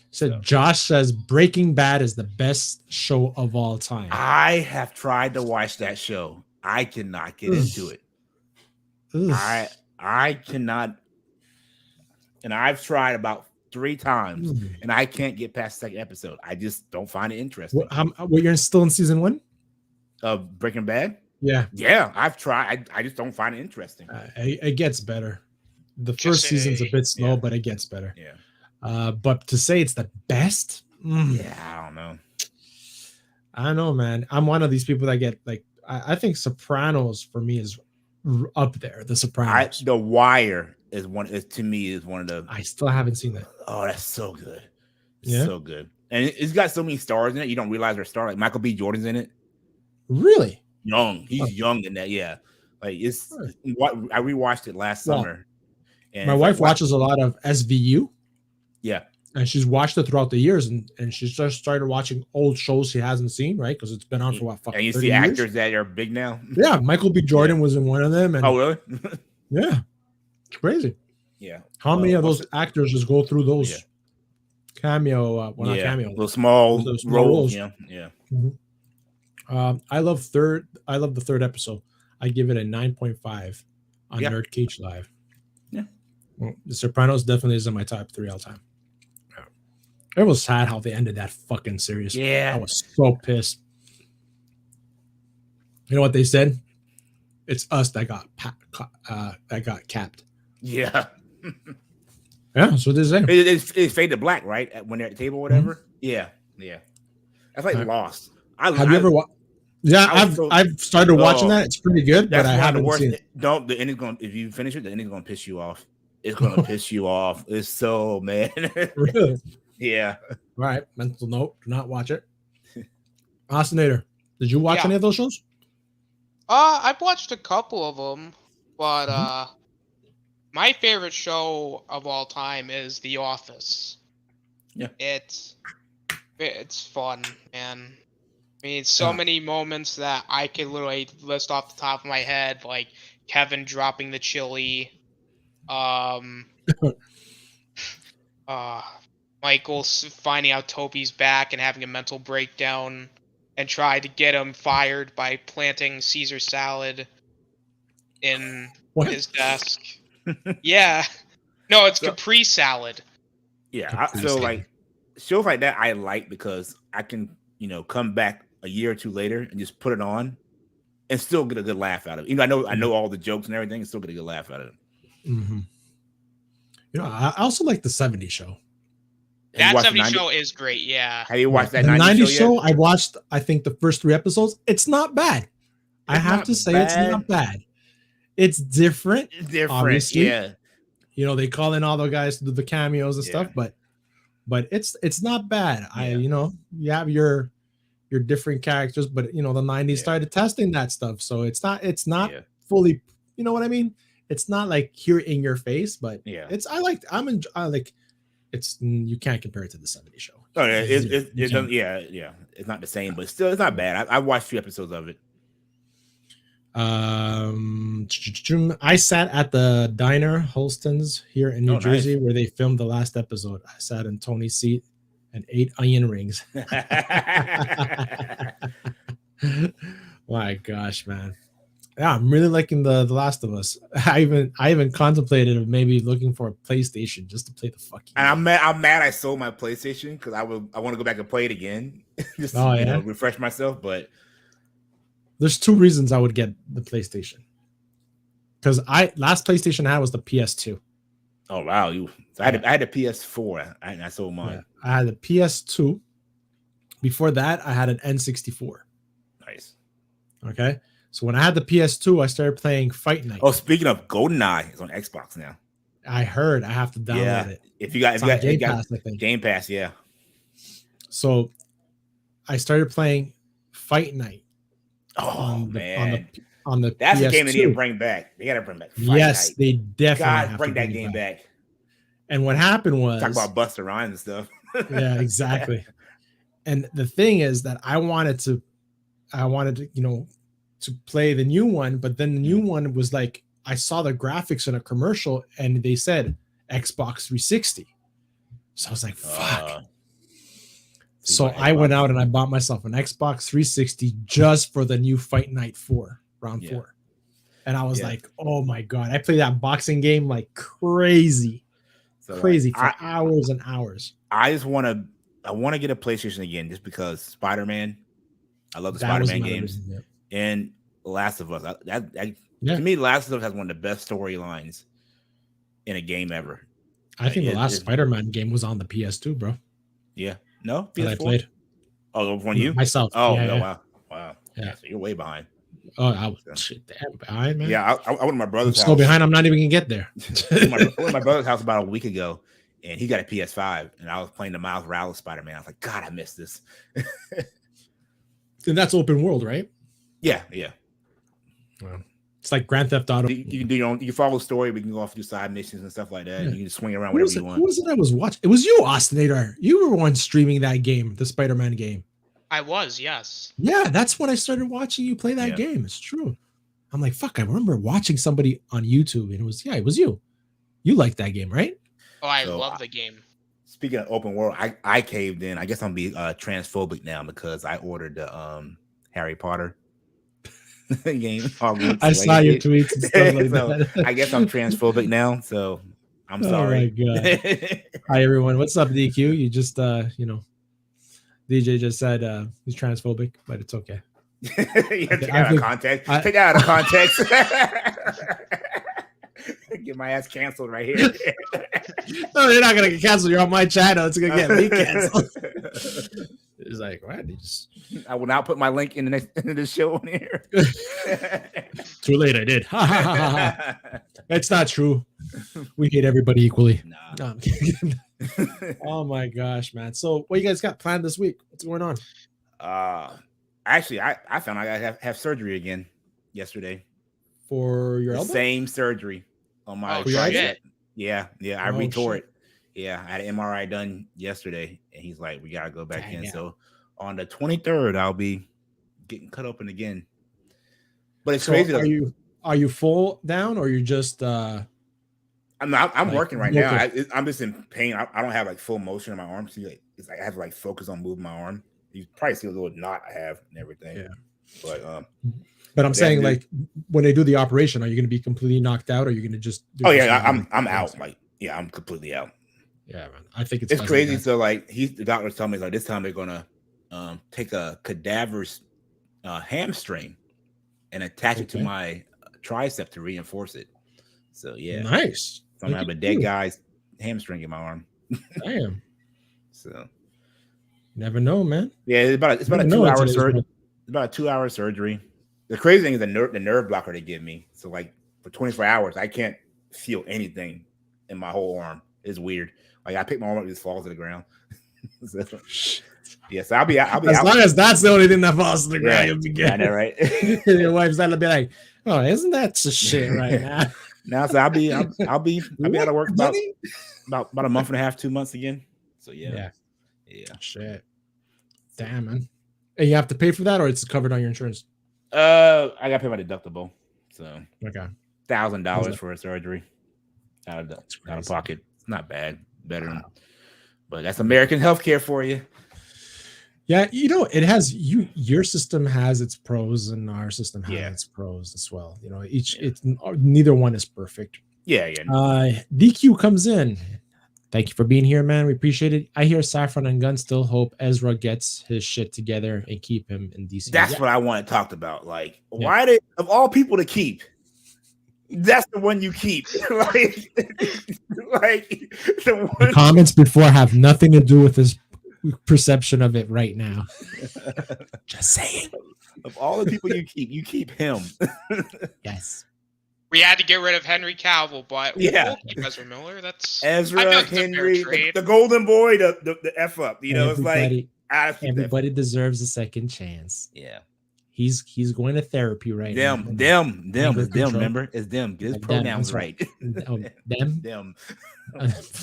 So Josh says Breaking Bad is the best show of all time. I have tried to watch that show. I cannot get into it. I cannot. And I've tried about 3 times, and I can't get past the second episode. I just don't find it interesting. You're still in season 1 of Breaking Bad? Yeah, I've tried. I just don't find it interesting. It gets better. The first season's a bit slow, but it gets better. Yeah. But to say it's the best, I don't know. I don't know, man. I'm one of these people that get like I think Sopranos for me is up there. The Sopranos. The Wire is one of the. I still haven't seen that. Oh, that's so good. Yeah. So good. And it's got so many stars in it. You don't realize they're stars. Like Michael B. Jordan's in it. Really? Young. He's young in that. Yeah. Like it's what I rewatched it last summer. And my wife watches a lot of SVU. Yeah. And she's watched it throughout the years, and she's just started watching old shows she hasn't seen, right? Because it's been on for what? And you see actors that are big now. Yeah, Michael B. Jordan was in one of them. And, oh, really? Yeah, it's crazy. Yeah. How many of those actors just go through those cameo? Not cameo. Those small roles. Yeah. Yeah. Mm-hmm. I love the third episode. I give it a 9.5 on Nerd Cage Live. Yeah. Well, The Sopranos definitely is in my top 3 all time. It was sad how they ended that fucking series. Yeah. I was so pissed. You know what they said? It's us that got capped. Yeah. Yeah, that's what they say. It's fade to black, right? When they're at the table or whatever. Mm-hmm. Yeah. Yeah. That's like Lost. Have you ever watched? Yeah, I've started watching that. It's pretty good, but I haven't seen it. The ending's going. If you finish it, the ending's going to piss you off. It's going to piss you off. It's so Really? Yeah. All right. Mental note: do not watch it. Ostinator, did you watch any of those shows? I've watched a couple of them, but my favorite show of all time is The Office. Yeah, it's fun, man. I mean, so many moments that I could literally list off the top of my head, like Kevin dropping the chili, Michael finding out Toby's back and having a mental breakdown and try to get him fired by planting Caesar salad in his desk. Yeah. No, it's Capri salad. Yeah. Like shows like that I like because I can, come back a year or two later and just put it on and still get a good laugh out of it. I know all the jokes and everything and still get a good laugh out of it. Mm-hmm. I also like the 70s show. That 70s show is great, yeah. Have you watched that 90s show? I watched, I think, the first 3 episodes. It's not bad. I have to say it's not bad. It's different. It's different, obviously. Yeah. They call in all the guys to do the cameos and stuff, but it's not bad. Yeah. You have your different characters, but the 90s started testing that stuff. So it's not fully, you know what I mean? It's not like here in your face, but it's you can't compare it to the 70s show. Oh yeah, it doesn't. Yeah, it's not the same, but still, it's not bad. I watched 2 episodes of it. I sat at the diner Holston's here in New Jersey where they filmed the last episode. I sat in Tony's seat and ate onion rings. My gosh, man. Yeah, I'm really liking the Last of Us. I even contemplated of maybe looking for a PlayStation just to play the fucking game. And I'm mad I sold my PlayStation because I want to go back and play it again. Just to refresh myself. But there's 2 reasons I would get the PlayStation. Because last PlayStation I had was the PS2. Oh wow, I had a PS4 and I sold mine. Yeah, I had a PS2. Before that, I had an N64. Nice. Okay. So when I had the PS2, I started playing Fight Night. Oh, speaking of GoldenEye, it's on Xbox now. I heard I have to download it. If you got Game Pass, I think. Game Pass, yeah. So I started playing Fight Night. Oh man, on the that's PS2. a game they need to bring back. They got to bring back Fight Yes, Night. they definitely have bring to that game back. And what happened was talk about Busta Rhymes and stuff. Yeah, exactly. And the thing is that I wanted to to play the new one, but then the new one was like I saw the graphics in a commercial and they said Xbox 360. So I was like, fuck. So I went out and I bought myself an Xbox 360 just for the new Fight Night 4, round 4. And I was like, oh my God. I played that boxing game like crazy. For hours and hours. I want to get a PlayStation again just because Spider-Man. I love the Spider-Man games. And Last of Us. To me, Last of Us has one of the best storylines in a game ever. I think the last Spider-Man game was on the PS2, bro. Yeah. No? PS4? I played. Oh, from you? Myself. Oh, no, wow. Yeah, so you're way behind. Shit, damn behind, man. Yeah, I went to my brother's house. So behind, I'm not even gonna get there. I went to my brother's house about a week ago, and he got a PS5, and I was playing the Miles Morales Spider-Man. I was like, God, I missed this. And that's open world, right? Yeah. Well, it's like Grand Theft Auto. You can do your own. You can follow the story. We can go off do side missions and stuff like that. Yeah. You can swing around whatever you want. Who was it I was watching? It was you, Austinator. You were one streaming that game, the Spider-Man game. I was, yes. Yeah, that's when I started watching you play that game. It's true. I'm like, fuck, I remember watching somebody on YouTube, and it was you. You liked that game, right? Oh, I love the game. Speaking of open world, I caved in. I guess I'm be transphobic now because I ordered the Harry Potter game. I saw your tweets and stuff like that. I guess I'm transphobic now, so I'm sorry. Oh my God. Hi everyone. What's up, DQ? You just DJ just said he's transphobic, but it's okay. Take that out of context. Take that out of context. Get my ass canceled right here. No, you're not gonna get canceled. You're on my channel. It's gonna get me canceled. It's like, what? I will not put my link in the next end of the show on here. Too late, I did. That's not true. We hate everybody equally. Nah. No, I'm kidding. Oh my gosh, man. So what you guys got planned this week? What's going on? Actually, I found I gotta have surgery again yesterday. For your elbow? Same surgery on my tricep. Yeah. I retore it. Yeah, I had an MRI done yesterday, and he's like, we gotta go back in. So on the 23rd, I'll be getting cut open again. But it's crazy. Are you full down, or you're just I'm working right now. I'm just in pain. I don't have like full motion in my arm. So it's like I have to like focus on moving my arm. You probably see a little knot I have and everything. Yeah. But I'm saying, like, when they do the operation, are you going to be completely knocked out, or are you going to just? I'm out. Like, I'm completely out. Yeah, man. I think it's crazy. So, like, the doctors tell me like this time they're gonna take a cadaver's hamstring and attach it to my tricep to reinforce it. So yeah, nice. So I'm gonna have a dead guy's hamstring in my arm. Damn. So never know, man. Yeah, it's about a 2-hour surgery. It's about a 2-hour surgery. The crazy thing is the nerve blocker they give me. So like for 24 hours, I can't feel anything in my whole arm. It's weird. Like I pick my arm up, it just falls to the ground. So I'll be out. As long as that's the only thing that falls to the ground, you'll be good. I know, right? Your wife's that'll be like, oh, isn't that some shit right now? Now, so I'll be out of work about a month and a half, 2 months again. So yeah. Shit. Damn, man. And you have to pay for that, or it's covered on your insurance? I gotta pay my deductible. So okay, $1,000 for a surgery out of pocket. It's not bad. Better than, but that's American healthcare for you. Yeah, it has your system has its pros, and our system has its pros as well. Neither one is perfect. Yeah. DQ comes in. Thank you for being here, man. We appreciate it. I hear Saffron and Gun still hope Ezra gets his shit together and keep him in DC. That's what I want to talk about. Like, why they of all people to keep? That's the one you keep. like the comments before have nothing to do with his perception of it right now. Just saying. Of all the people you keep him. Yes. We had to get rid of Henry Cavill, but we'll keep Ezra Miller. That's Ezra, Henry, the golden boy, the F up. It's like everybody deserves a second chance. Yeah. He's going to therapy right now. Them. Remember, it's them. Get his pronouns right. Them.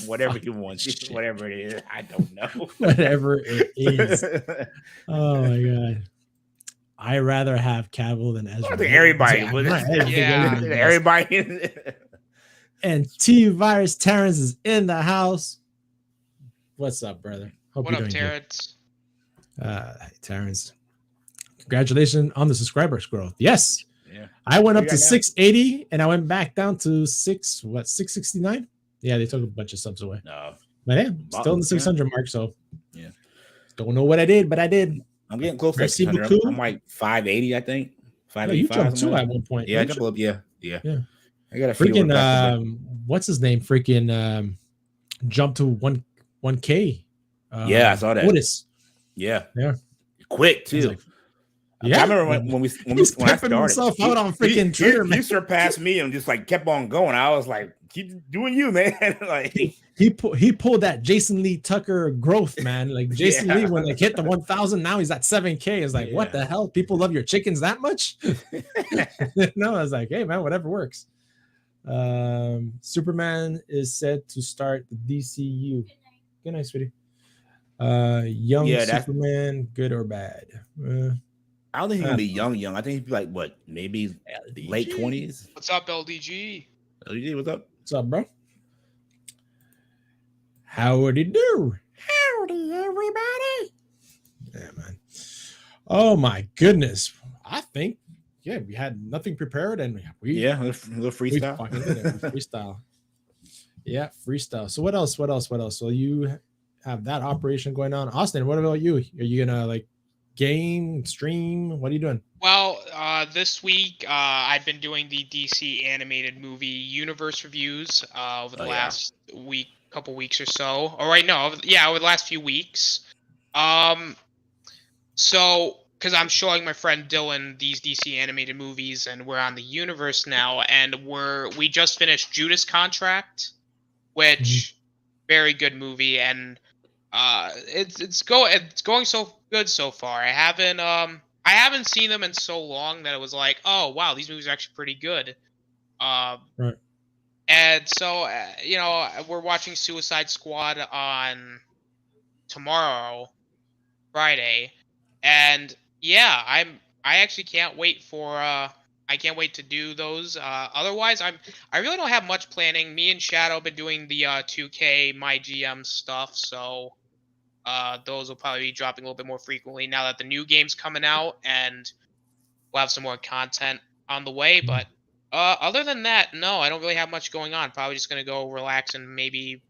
Whatever you want, whatever it is, I don't know. Whatever it is. Oh my god. I rather have Cavill than Ezra. I think everybody would. Everybody. And T-Virus Terrence is in the house. What's up, brother? What up, Terrence? Terrence. Congratulations on the subscribers growth. Yes. Yeah. I went up to 680 and I went back down to 669. Yeah, they took a bunch of subs away. No. But yeah, still in the 600 mark. So yeah. Don't know what I did, but I did. I'm getting close to 600. I'm like 580, I think. 585. You jumped too at one point. Yeah, I jumped up. Yeah. I got a freaking what's his name? Freaking jumped to 1K. Yeah, I saw that. Otis. Yeah. Yeah. Quick too. Yeah, I remember when I started, himself out on freaking Twitter. He surpassed me and just like kept on going. I was like, keep doing you, man. Like he pulled that Jason Lee Tucker growth, man. Like Jason Lee, when like hit the 1,000, now he's at 7K. It's like, what the hell? People love your chickens that much? No, I was like, hey man, whatever works. Superman is said to start the DCU. Good night, sweetie. Young Superman, good or bad? I don't think he's gonna be young. I think he'd be like what, maybe LDG. Late 20s. What's up, LDG? LDG, what's up? What's up, bro? Howdy do? Howdy, everybody. Yeah, man. Oh my goodness. I think we had nothing prepared and a little freestyle. Freestyle. Yeah, freestyle. So what else? So you have that operation going on. Austin, what about you? Are you gonna like game, stream? What are you doing? Well, this week I've been doing the DC animated movie universe reviews over the last couple weeks or so. Over the last few weeks. So because I'm showing my friend Dylan these DC animated movies, and we're on the universe now, and we just finished Judas Contract, which very good movie, and it's going so good so far. I haven't seen them in so long that it was like, oh wow, these movies are actually pretty good. Right. And so we're watching Suicide Squad on tomorrow, Friday, and I actually can't wait to do those. Otherwise, I really don't have much planning. Me and Shadow have been doing the 2K My GM stuff, so those will probably be dropping a little bit more frequently now that the new game's coming out, and we'll have some more content on the way. But other than that, no, I don't really have much going on. Probably just gonna go relax and maybe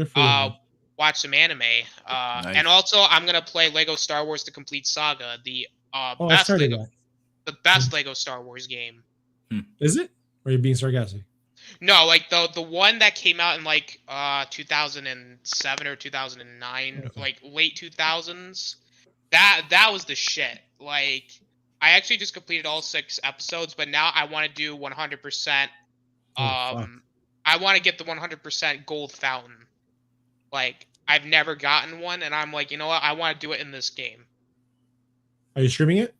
watch some anime. Nice. And also, I'm gonna play Lego Star Wars: The Complete Saga, the best Lego Star Wars game. Is it? Or are you being sarcastic? No, like the one that came out in like 2007 or 2009, like late 2000s. That was the shit. Like I actually just completed all 6 episodes, but now I want to do 100%. I want to get the 100% gold fountain. Like I've never gotten one, and I'm like, you know what? I want to do it in this game. Are you streaming it?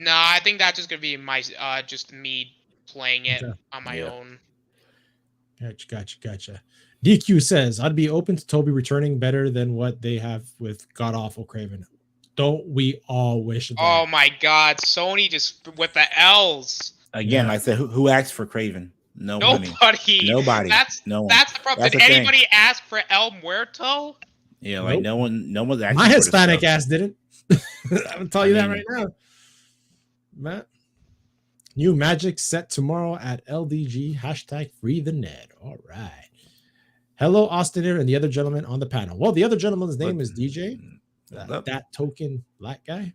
No, I think that's just gonna be my just me playing it on my own. Gotcha. DQ says, I'd be open to Tobey returning better than what they have with God Awful Craven. Don't we all wish that? Oh my God, Sony just with the L's. Again, I said, who asked for Craven? Nobody. That's the problem. Did anybody ask for El Muerto? Yeah, like no one's asking. My Hispanic ass didn't. I'll tell you that right now. Matt. New Magic set tomorrow at LDG. #FreeTheNet. All right. Hello, Austin here and the other gentleman on the panel. Well, the other gentleman's name is DJ. That token black guy.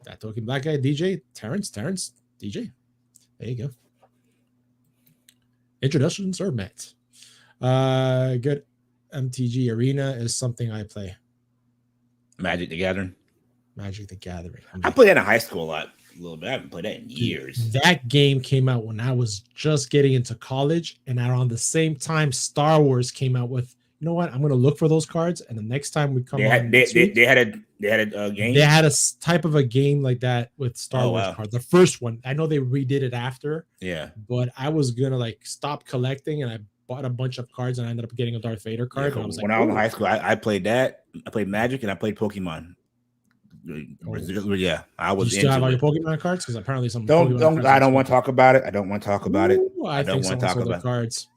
DJ. Terrence, DJ. There you go. Introductions are met. Good. MTG Arena is something I play. Magic the Gathering. I played that in high school a lot. A little bit. I haven't played that in years. That game came out when I was just getting into college, and around the same time Star Wars came out with, you know what, I'm going to look for those cards, and the next time we come they had a game. They had a type of a game like that with Star Wars cards. The first one, I know they redid it after. Yeah. But I was going to like stop collecting, and I bought a bunch of cards, and I ended up getting a Darth Vader card. Yeah, when I was in high school, I played that. I played Magic, and I played Pokemon. Yeah, I was. You still have all your Pokemon cards? Because apparently some. I don't want to talk about it. I don't want to talk about it. I don't want to talk about cards.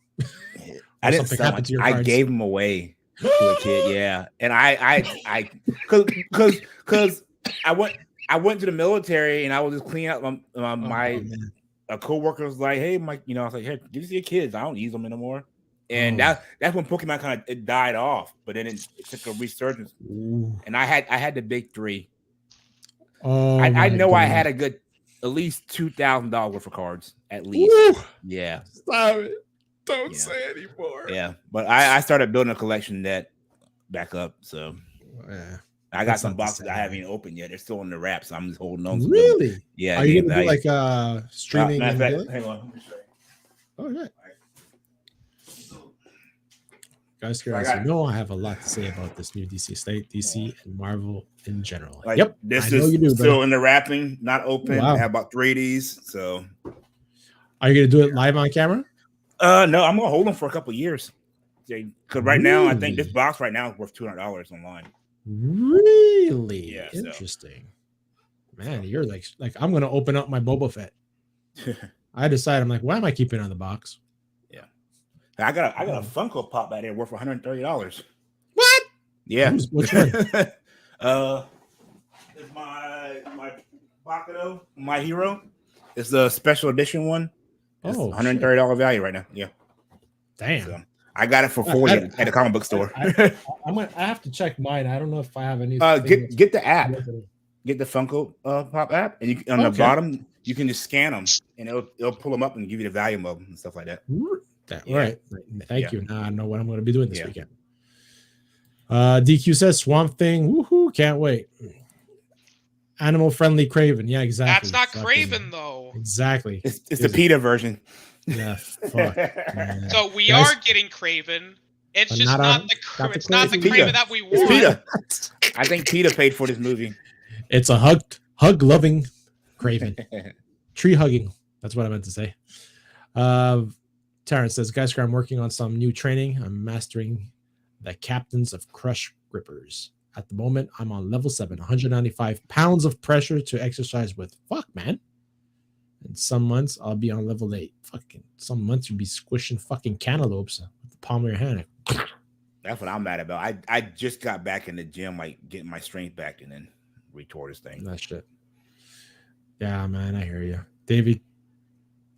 I didn't sell them. I gave them away to a kid. Yeah, and I because I went to the military and I was just cleaning up my a coworker was like, "Hey, Mike, I was like, hey, did you see your kids? I don't use them anymore." And that's when Pokemon kind of died off, but then it took a resurgence. Ooh. And I had the big 3. I know God. I had a good at least $2,000 worth of cards at least. Ooh. Yeah. Stop it. Don't say anymore. Yeah. But I started building a collection that back up. So I got some boxes I haven't even opened yet. They're still in the wraps. I'm just holding on to them. Really? Yeah. Are you gonna do like streaming? Matter of fact, hang on. Let me show you. Oh yeah. Guys, I have a lot to say about this new DC and Marvel in general. Like, yep, this is still in the wrapping, not open. Wow. I have about 3 of these. So, are you gonna do it live on camera? No, I'm gonna hold them for a couple of years. Because right now, I think this box right now is worth $200 online. Really? Yeah. Interesting. So. Man, you're like I'm gonna open up my Boba Fett. I decide I'm like, why am I keeping it on the box? Yeah. I got a Funko Pop out there worth $130. What? Yeah. Which one? It's my Bakudo, my hero. It's the special edition one. It's $130 value right now. Yeah. Damn. So, I got it for $40 at the comic book store. I have to check mine. I don't know if I have any. Get the app. Get the Funko Pop app, and on the bottom you can just scan them, and it'll pull them up and give you the value of them and stuff like that. Right. Thank you. Now I know what I'm going to be doing this weekend. DQ says Swamp Thing. Woohoo! Can't wait. Animal friendly Craven. Yeah, exactly. That's not Craven though. Exactly. It's the PETA version. Yeah. Fuck, man. So we are getting Craven. It's just not the Craven that we want. PETA. I think PETA paid for this movie. It's a hug loving Craven. Tree hugging. That's what I meant to say. Terrence says, guys, I'm working on some new training. I'm mastering the Captains of Crush Grippers. At the moment, I'm on level 7, 195 pounds of pressure to exercise with. Fuck, man. And some months I'll be on level 8. Fucking some months you'll be squishing fucking cantaloupes with the palm of your hand. That's what I'm mad about. I just got back in the gym, like getting my strength back, and then retore this thing. That shit. Yeah, man, I hear you. David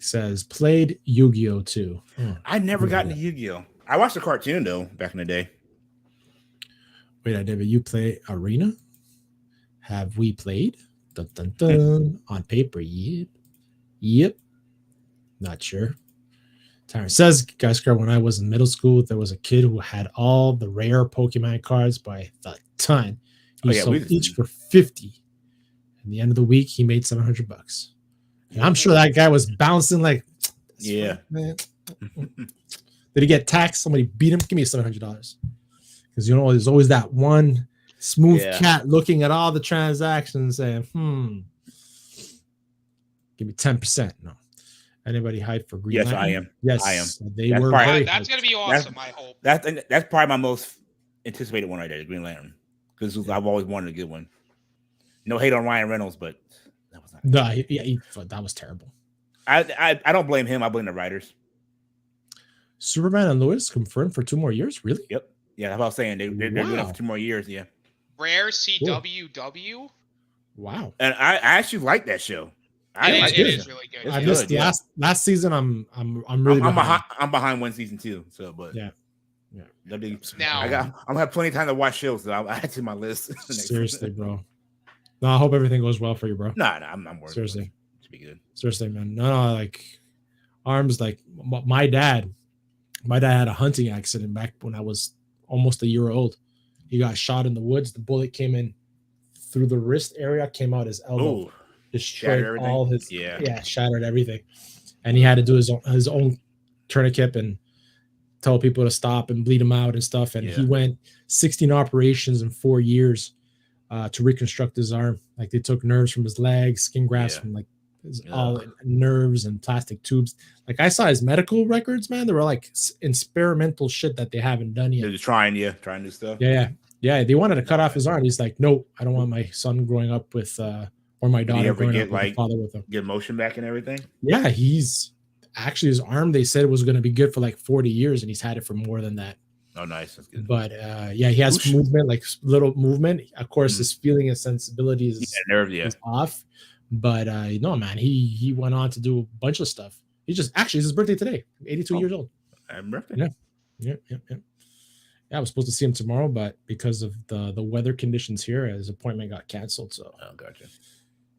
says played Yu-Gi-Oh too. I never got into Yu-Gi-Oh. I watched the cartoon though back in the day. Wait, David, you play Arena? Have we played? Dun, dun, dun. On paper, yep. Not sure. Tyron says, guys, when I was in middle school, there was a kid who had all the rare Pokemon cards by the ton. He sold each for $50. At the end of the week, he made $700. And I'm sure that guy was bouncing like, yeah, man. Did he get taxed? Somebody beat him? Give me $700. Because there's always that one smooth cat looking at all the transactions saying, give me 10%. No. Anybody hyped for Green Yes, Lantern? I am. Yes, I am. They were very that's going to be awesome, I hope. That's probably my most anticipated one right there, the Green Lantern. Because I've always wanted a good one. No hate on Ryan Reynolds, but that was not that was terrible. I don't blame him. I blame the writers. Superman and Lois confirmed for 2 more years? Really? Yep. Yeah, that's what I was saying. They're doing it for 2 more years. Yeah. Rare CWW. Wow. And I actually like that show. It is really good. I missed last season. I'm really behind. I'm behind 1 season 2. So, but yeah. Now I'm gonna have plenty of time to watch shows. So I'll add to my list. Seriously, bro. No, I hope everything goes well for you, bro. No, I'm worried. Seriously, to be good. Seriously, man. No, like arms. Like my dad had a hunting accident back when I was almost a year old. He got shot in the woods. The bullet came in through the wrist area, came out his elbow. Ooh. Destroyed all his shattered everything, and he had to do his own tourniquet and tell people to stop and bleed him out and stuff. And he went 16 operations in 4 years to reconstruct his arm. Like they took nerves from his legs, skin grafts from like all nerves and plastic tubes. Like I saw his medical records, man. There were like experimental shit that they haven't done yet. They're trying new stuff. Yeah. They wanted to cut off his arm. He's like, no, I don't want my son growing up with. Or my daughter growing up with a father with him. Get motion back and everything? Yeah, he's actually his arm, they said it was going to be good for like 40 years, and he's had it for more than that. Oh, nice. That's good. But he has movement, like little movement. Of course, his feeling and sensibility is off. But no, man, he went on to do a bunch of stuff. It's his birthday today, 82 years old. Happy birthday. Yeah, I was supposed to see him tomorrow, but because of the weather conditions here, his appointment got canceled. So, gotcha.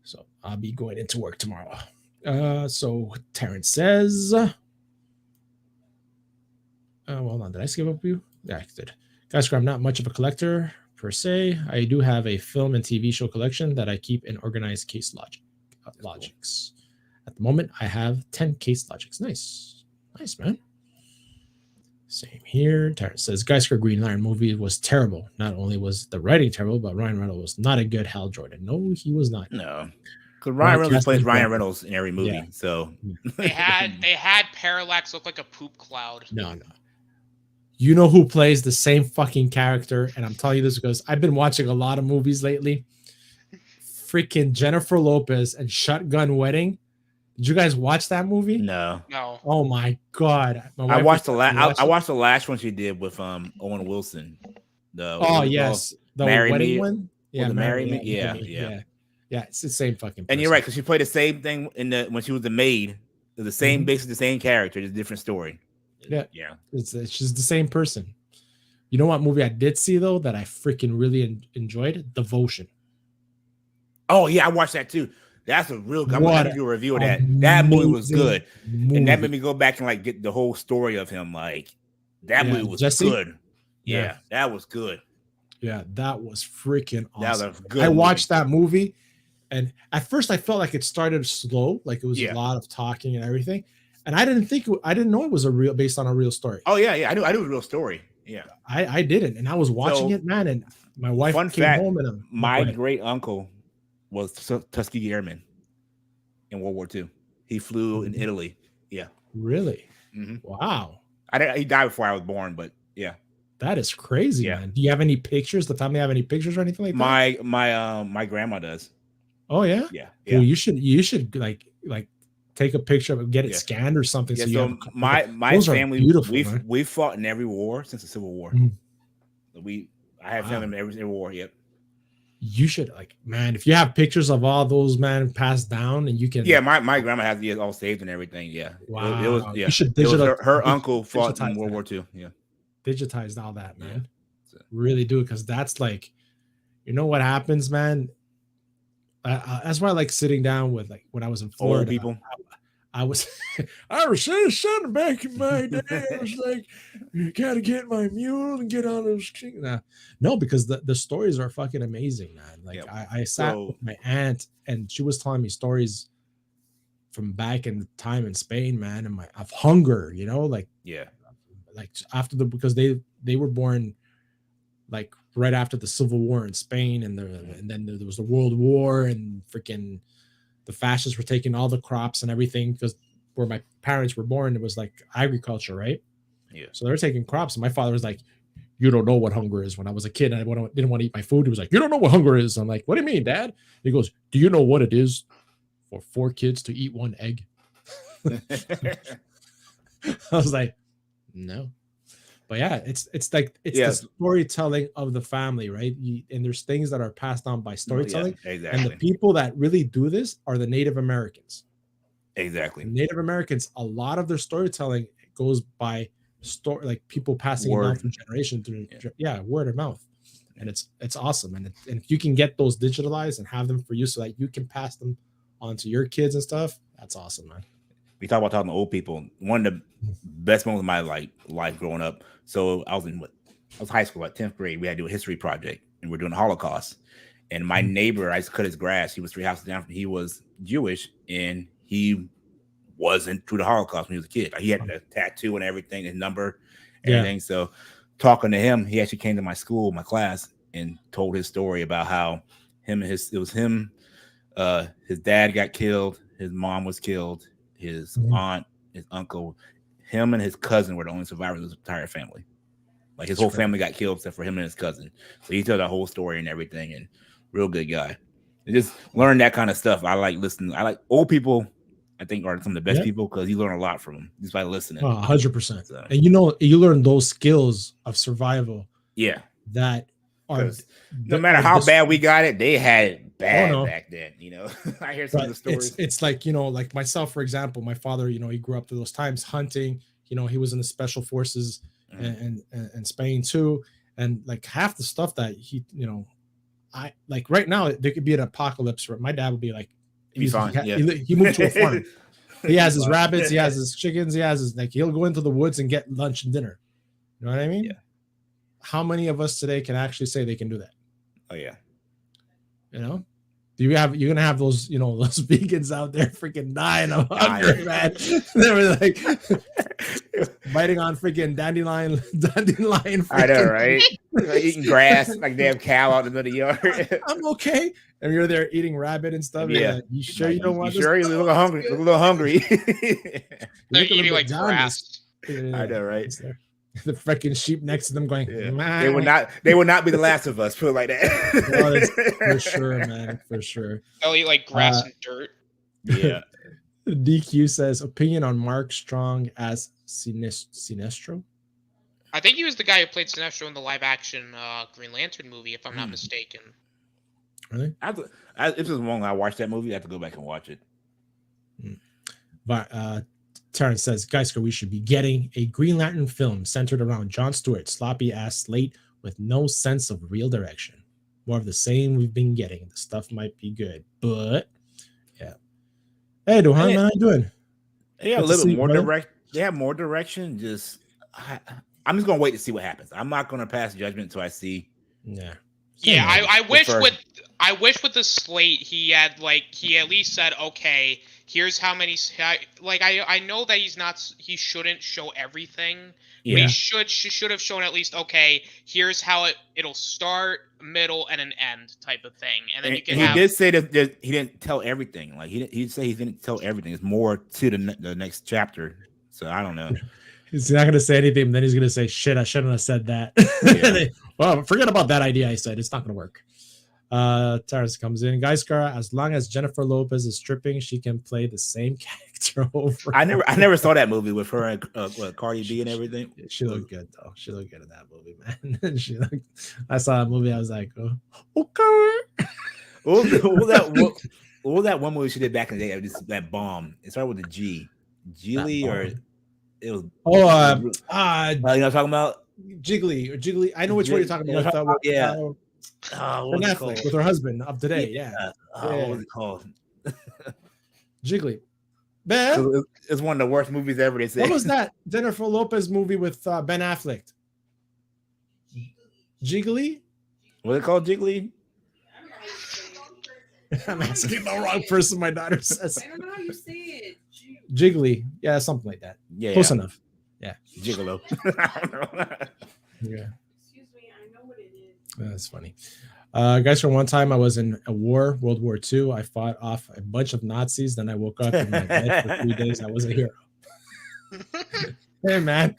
So I'll be going into work tomorrow. So Terrence says, hold on. Did I skip up you? Yeah, I did. Guys, I'm not much of a collector, per se. I do have a film and TV show collection that I keep in organized case logics. At the moment, I have 10 case logics. Nice, man. Same here. Terrence says, Geisker Green Lantern movie was terrible. Not only was the writing terrible, but Ryan Reynolds was not a good Hal Jordan. No, he was not. No, because Ryan Reynolds plays Ryan Reynolds in every movie. Yeah. So they had Parallax look like a poop cloud. No. You know who plays the same fucking character? And I'm telling you this because I've been watching a lot of movies lately. Freaking Jennifer Lopez and Shotgun Wedding. Did you guys watch that movie? No. Oh my god! I watched the last. I watched the last one she did with Owen Wilson. The Marry wedding Me one. Yeah, Marry Me. Yeah. It's the same fucking person. And you're right because she played the same thing when she was the maid. The same, basically the same character, just a different story. Yeah. She's the same person. You know what movie I did see though that I freaking really enjoyed? Devotion. Oh yeah, I watched that too. That's a real good. I'm gonna do a review of that. That movie was good, and that made me go back and like get the whole story of him. Like that movie was good. Yeah, that was good. Yeah, that was freaking awesome. That was good. I watched that movie, and at first I felt like it started slow, like it was a lot of talking and everything. And I didn't know it was based on a real story. Oh yeah, I knew it was a real story. Yeah, I didn't, and I was watching it, man. And my wife came home, and my great uncle was Tuskegee Airman in World War II. He flew in Italy. Yeah. Really? Mm-hmm. Wow. He died before I was born, but yeah. That is crazy, man. Do you have any pictures? The family have any pictures or anything like that? My grandma does. Oh yeah? Yeah. Well, you should like take a picture of it, get it scanned or something. Yeah, so my family, we fought in every war since the Civil War. Mm-hmm. I have family in every war. Yep. You should if you have pictures of all those passed down, and you can. Yeah, my grandma has it all saved and everything. Yeah. Wow. It was You should digitize. Her uncle fought in World War II. Yeah. Digitize all that, man. Yeah. Really do, because that's you know what happens, man. That's why I like sitting down with when I was in Florida. Old people. I was saying something back in my day. I was like, you gotta get my mule and get on those. No, because the stories are fucking amazing, man. I sat with my aunt and she was telling me stories from back in the time in Spain, man, and of hunger, because they were born right after the Civil War in Spain, and then there was the World War, and freaking the fascists were taking all the crops and everything, because where my parents were born, it was agriculture, right? Yeah. So they were taking crops, and my father was like, "You don't know what hunger is." When I was a kid, and I didn't want to eat my food. He was like, "You don't know what hunger is." I'm like, "What do you mean, Dad?" He goes, "Do you know what it is for 4 kids to eat 1 egg?" I was like, "No." But yeah, it's the storytelling of the family, right? And there's things that are passed on by storytelling. Yeah, exactly. And the people that really do this are the Native Americans. Exactly. Native Americans, a lot of their storytelling goes by people passing it on from generation through word of mouth. And it's awesome. And if you can get those digitalized and have them for you so that you can pass them on to your kids and stuff, that's awesome, man. We talk about talking to old people. One of the best moments of my life growing up. So I was high school, 10th grade. We had to do a history project, and we're doing the Holocaust. And my neighbor, I used to cut his grass. He was 3 houses down. He was Jewish, and he wasn't through the Holocaust when he was a kid. He had a tattoo and everything, his number, everything. Yeah. So talking to him, he actually came to my school, my class, and told his story about how his dad got killed, his mom was killed, his aunt, his uncle, him and his cousin were the only survivors of his entire family. His whole family got killed except for him and his cousin. So he told that whole story and everything, and real good guy. And just learn that kind of stuff. I like listening. I like old people. I think are some of the best people because you learn a lot from them just by listening. 100%. So. And you learn those skills of survival. Yeah. That are no matter how bad we got it, they had it bad back then. I hear some of the stories. It's like myself, for example, my father, he grew up through those times hunting. He was in the special forces and Spain too. And half the stuff that he right now there could be an apocalypse where my dad would be like, he moved to a farm. He has his rabbits, he has his chickens, he has his he'll go into the woods and get lunch and dinner. You know what I mean? Yeah. how many of us today can actually say they can do that? Oh yeah. You know, you're gonna have those, those vegans out there freaking dying of hunger, man. They were like biting on freaking dandelion. I know, right? Eating grass like damn cow out in the middle of the yard. I'm okay. And you're there eating rabbit and stuff. Yeah. Like, you sure you don't want this? Sure, you look hungry. Look a little hungry. They're eating like grass. I know, right? The freaking sheep next to them going, they would not be the last of us, put it like that. Oh, for sure, man, for sure. They'll eat like grass and dirt. Yeah. DQ says opinion on Mark Strong as Sinestro. I think he was the guy who played Sinestro in the live action Green Lantern movie, if I'm not mistaken. Really? If it's long I watched that movie, I have to go back and watch it. But Terrence says, guys, we should be getting a Green Lantern film centered around Jon Stewart's sloppy ass slate with no sense of real direction. More of the same we've been getting. The stuff might be good, but yeah. Hey, Duhan, man, how you doing? Yeah, a little more direct. Yeah, more direction. I'm just gonna wait to see what happens. I'm not gonna pass judgment until I see. Yeah. Yeah, I wish with the slate he at least said, okay, here's how many. Like I know that he shouldn't show everything. Yeah. But he should have shown at least, okay, here's how it'll start, middle, and an end type of thing, and then you can. He did say that he didn't tell everything. Like he say he didn't tell everything. It's more to the next chapter. So I don't know. He's not going to say anything, but then he's going to say, shit, I shouldn't have said that. Yeah. Well, forget about that idea I said. It's not going to work. Taras comes in. Guyskara, as long as Jennifer Lopez is stripping, she can play the same character over. I never saw that movie with her and Cardi B and everything. She looked good, though. She looked good in that movie, man. I saw that movie. I was like, oh, okay. What was that one movie she did back in the day? That bomb. It started with a G. Geely or... It was you know what I'm talking about? Jiggly. I know which one you're talking about. Yeah. Ben Affleck with her husband up today. Yeah. What was it called? Jiggly. Man, it's one of the worst movies ever. They say. What was that Jennifer Lopez movie with Ben Affleck? Jiggly. Was it called Jiggly? I'm asking the wrong person. My daughter says. I don't know how you say it. Jiggly, yeah, something like that. Yeah, close enough. Yeah, Gigolo. Yeah. Excuse me, I know what it is. That's funny. Guys, for one time I was in a war, World War II. I fought off a bunch of Nazis. Then I woke up in my bed for 3 days. I was a hero. Hey, man,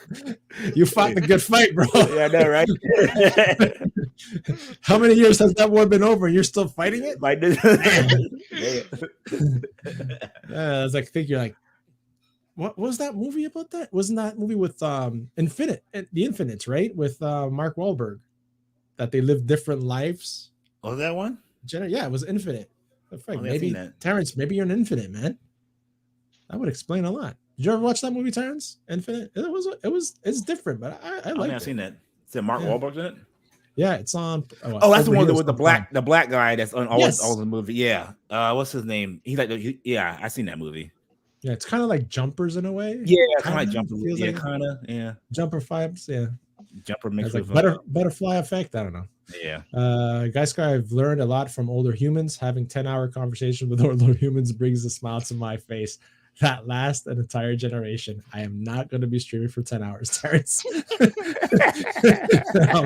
you fought the good fight, bro. Yeah, I know, right? How many years has that war been over? You're still fighting it? Like this. I was like, you're like, what was that movie about that? Wasn't that movie with the Infinites, right? With Mark Wahlberg, that they lived different lives. Oh, that one? Yeah, it was Infinite. Maybe Terrence, maybe you're an Infinite, man. That would explain a lot. Did you ever watch that movie, Terrence? Infinite? It's different, but I like it. I've seen that. Is it Mark Wahlberg in it? Yeah, it's on. That's the one with the black guy that's on all the movie. Yeah. What's his name? He's like, I seen that movie. Yeah, it's kind of like Jumpers in a way. Yeah, kind of like Jumper. Yeah, kind of. Yeah. Jumper vibes. Yeah. Jumper mixed like with butterfly effect. I don't know. Yeah. Guys, I've learned a lot from older humans. Having 10-hour conversations with older humans brings a smile to my face. That lasts an entire generation. I am not going to be streaming for 10 hours, Terrence. I'm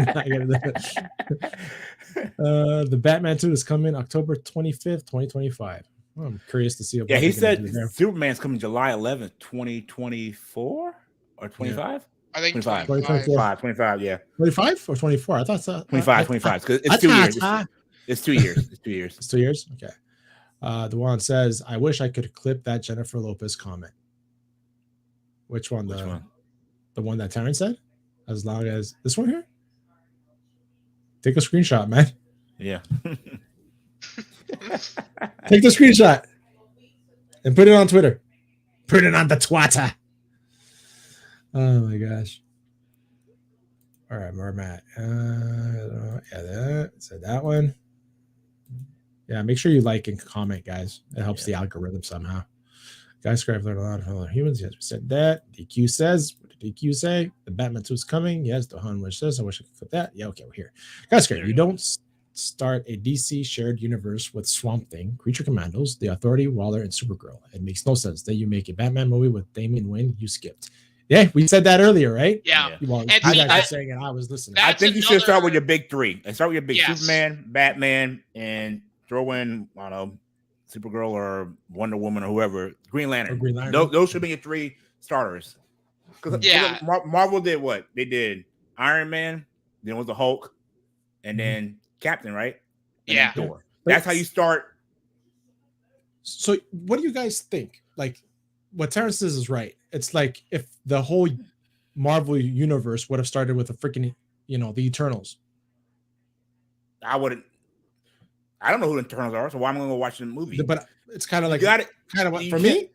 not going to do it. The Batman 2 is coming October 25th, 2025. Well, I'm curious to see. Yeah, he said Superman's coming July 11th, 2024 or 25? I think 25. 25, yeah. 25 or 24? I thought so. 25, 25. It's 2 years. It's 2 years. It's 2 years. It's 2 years? Okay. The one says, I wish I could clip that Jennifer Lopez comment. Which one? The one that Terrence said? As long as this one here? Take a screenshot, man. Yeah. Take the screenshot and put it on Twitter. Put it on the Twitter. Oh my gosh. All right, where am I at? So that one. Yeah, make sure you like and comment, guys. It helps the algorithm somehow. Skyscraper learned a lot of fellow humans. Yes, we said that. DQ says, what did DQ say? The Batman 2 is coming. Yes, the Han wish says, I wish I could put that. Yeah, okay, we're here. Skyscraper, you don't start a DC shared universe with Swamp Thing, Creature Commandos, The Authority, Waller, and Supergirl. It makes no sense that you make a Batman movie with Damian Wayne. You skipped. Yeah, we said that earlier, right? Yeah. Well, And you see, guys that- were saying it. I was listening. I That's think you should start with another- your big three. And start with your big Yes. Superman, Batman, and throw in, I don't know, Supergirl or Wonder Woman or whoever. Green Lantern. Green Lantern. Those should be your three starters. Yeah. Marvel did what? They did Iron Man, then was the Hulk, and then Captain, right? And Yeah. then Thor. That's how you start. So what do you guys think? Like what Terrence says is right. It's like if the whole Marvel universe would have started with a freaking, the Eternals. I don't know who the Eternals are, so why am I going to go watch the movie? But it's kind of like got it. Kind of what for me.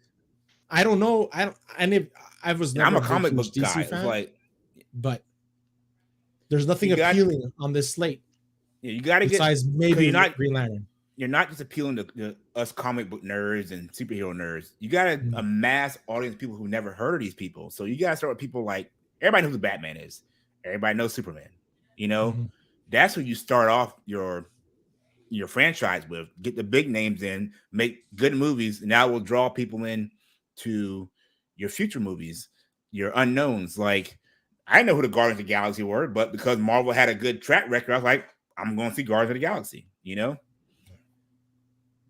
I don't know. I'm a comic book DC guy. fan, It's like, but there's nothing appealing on this slate. Yeah, you got to get. Besides maybe you're not Green Lantern. You're not just appealing to us comic book nerds and superhero nerds. You got to amass audience people who never heard of these people. So you got to start with people like everybody knows who Batman is. Everybody knows Superman. That's who you start off your franchise with. Get the big names in, make good movies, and that will draw people in to your future movies, your unknowns. Like I know who the Guardians of the Galaxy were, but because Marvel had a good track record, I was like, I'm going to see Guardians of the Galaxy.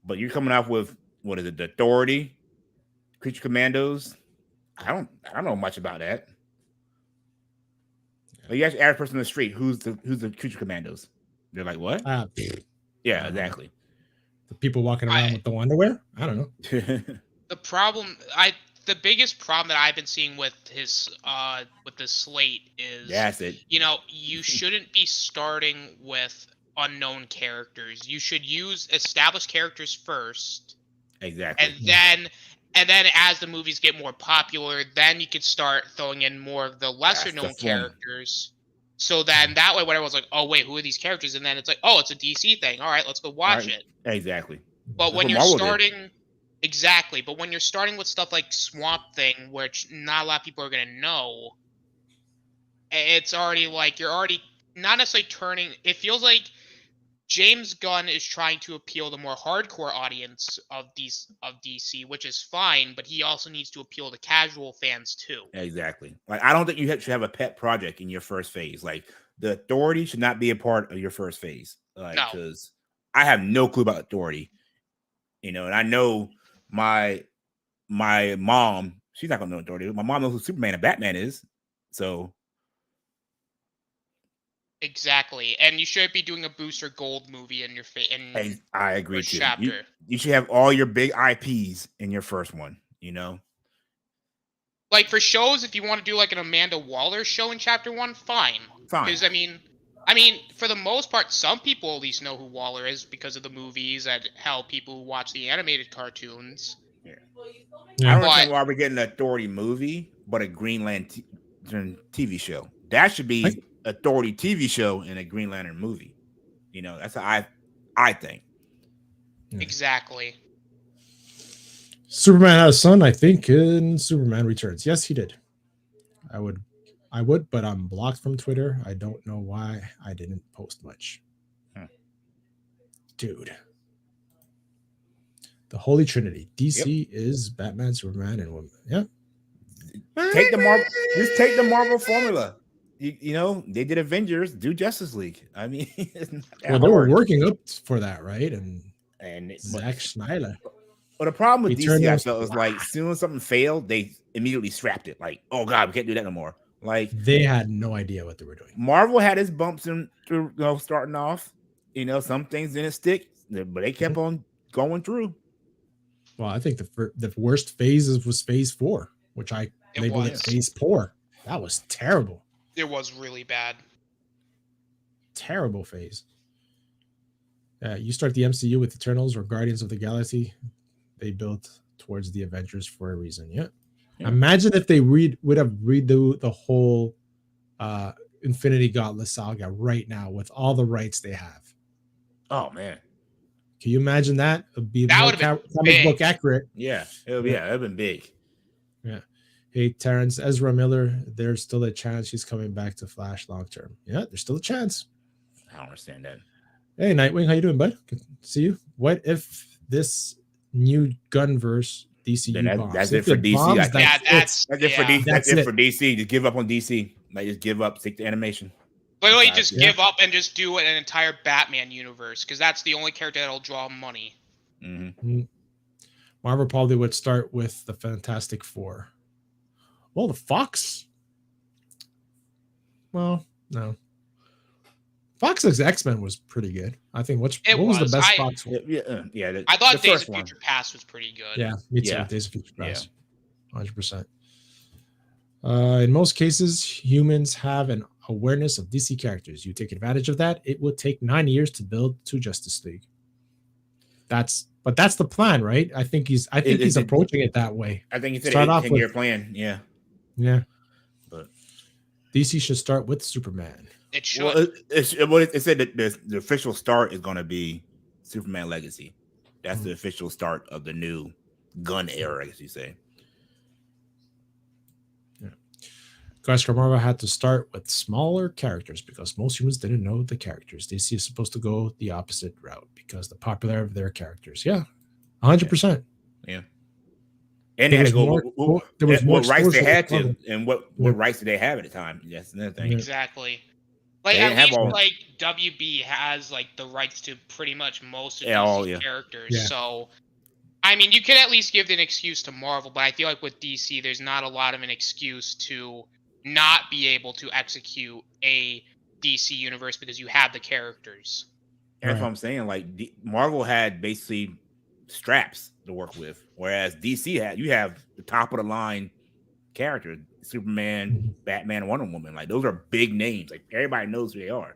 But you're coming out with what is it? The Authority, Creature Commandos. I don't know much about that. Like you ask the average person on the street, who's the Creature Commandos? They're like, what? Yeah, exactly. The people walking around with the underwear? I don't know. The biggest problem that I've been seeing with his with this slate is that's it. You shouldn't be starting with unknown characters. You should use established characters first. Exactly. And then as the movies get more popular, then you could start throwing in more of the lesser known characters. So then that way when everyone's like, oh wait, who are these characters? And then it's like, oh, it's a DC thing. All right, let's go watch it. Exactly. But when you're starting but when you're starting with stuff like Swamp Thing, which not a lot of people are gonna know, it's already like you're already not necessarily turning. It feels like James Gunn is trying to appeal to the more hardcore audience of DC, which is fine, but he also needs to appeal to casual fans too. Exactly. Like I don't think you should have a pet project in your first phase. Like the Authority should not be a part of your first phase. Because I have no clue about Authority. And I know my mom, she's not gonna know Authority. My mom knows who Superman and Batman is. So exactly, and you should be doing a Booster Gold movie in your I agree too. Chapter. You should have all your big IPs in your first one. Like for shows, if you want to do like an Amanda Waller show in Chapter 1, fine. Because I mean, for the most part, some people at least know who Waller is because of the movies and how people who watch the animated cartoons. Yeah. I don't understand why we're getting an Authority movie, but a Green Lantern TV show. That should be Authority TV show and a Green Lantern movie. That's how I think. Exactly. Superman had a son, I think, in Superman Returns. Yes, he did. I would, but I'm blocked from Twitter. I don't know why I didn't post much. Dude. The Holy Trinity. DC is Batman, Superman, and woman. Yeah. Take the Marvel formula. They did Avengers, do Justice League. I mean, they were working up for that, right? And Zack Snyder. But the problem with DC, I felt, is like, as soon as something failed, they immediately scrapped it. Like, oh god, we can't do that no more. Like they had no idea what they were doing. Marvel had its bumps in, starting off. Some things didn't stick, but they kept on going through. Well, I think the worst phase was Phase 4, which I labeled it Phase 4. That was terrible. It was really bad. Terrible phase. You start the MCU with Eternals or Guardians of the Galaxy. They built towards the Avengers for a reason. Yeah. Imagine if they would have redo the whole Infinity Gauntlet saga right now with all the rights they have. Oh man. Can you imagine that? It'd be That more would have been comic book accurate. Yeah, it'd been big. Yeah. Hey, Terrence, Ezra Miller, there's still a chance he's coming back to Flash long term. Yeah, there's still a chance. I don't understand that. Hey, Nightwing, how you doing, bud? Good to see you. What if this new Gunverse DCU bombs? That's if it for DC. Bombs, that's it for DC. That's it for DC. Just give up on DC. Like, just give up. Stick to animation. Literally, just give up and just do an entire Batman universe, because that's the only character that'll draw money. Mm-hmm. Marvel probably would start with the Fantastic Four. Well, the Fox. Well, no. Fox's X-Men was pretty good. I think. What was the best Fox one? Yeah. I thought Days of Future Past was pretty good. Yeah, me too. Days of Future Past. 100%. In most cases, humans have an awareness of DC characters. You take advantage of that. It would take 9 years to build to Justice League. That's the plan, right? I think he's approaching it that way. I think he said a 10-year plan. Yeah. But DC should start with Superman. It should. Well, it said that the official start is going to be Superman Legacy. That's the official start of the new gun era, as you say. Yeah. Oscar Marvel had to start with smaller characters because most humans didn't know the characters. DC is supposed to go the opposite route because the popularity of their characters. Yeah, 100%. Yeah. And they had to go. There was more rights they had to, and what rights did they have at the time? That's another thing. Exactly. Like at least like WB has like the rights to pretty much most of these characters. Yeah. So I mean, you can at least give an excuse to Marvel, but I feel like with DC, there's not a lot of an excuse to not be able to execute a DC universe because you have the characters. That's what I'm saying. Like Marvel had basically straps to work with, whereas DC you have the top of the line characters: Superman, Batman, Wonder Woman. Like those are big names. Like everybody knows who they are.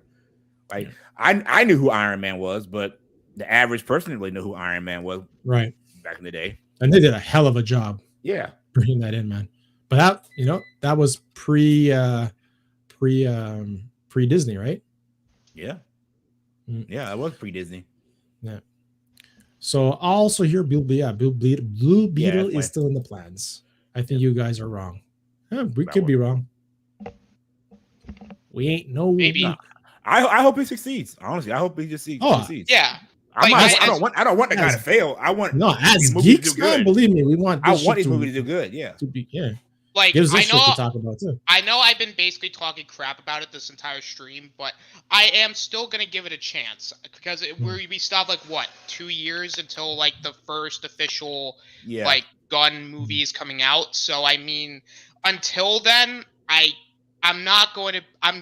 Like I knew who Iron Man was, but the average person didn't really know who Iron Man was. Right. Back in the day. And they did a hell of a job. Yeah. Bringing that in, man. But that was pre Disney, right? Yeah. Yeah, it was pre Disney. Yeah. So I also hear Blue Beetle is still in the plans. I think you guys are wrong. Yeah, we could be wrong. We ain't no maybe. No. I hope he succeeds. Honestly, I hope he just succeeds. Yeah. I don't want the guy to fail. I want as geeks, man, believe me, we want. I want these movies to do good. Yeah. Like gives us shit to talk about too. I know I've been basically talking crap about it this entire stream, but I am still gonna give it a chance because we still have like what 2 years until like the first official like gun movie is coming out. So I mean, until then, I'm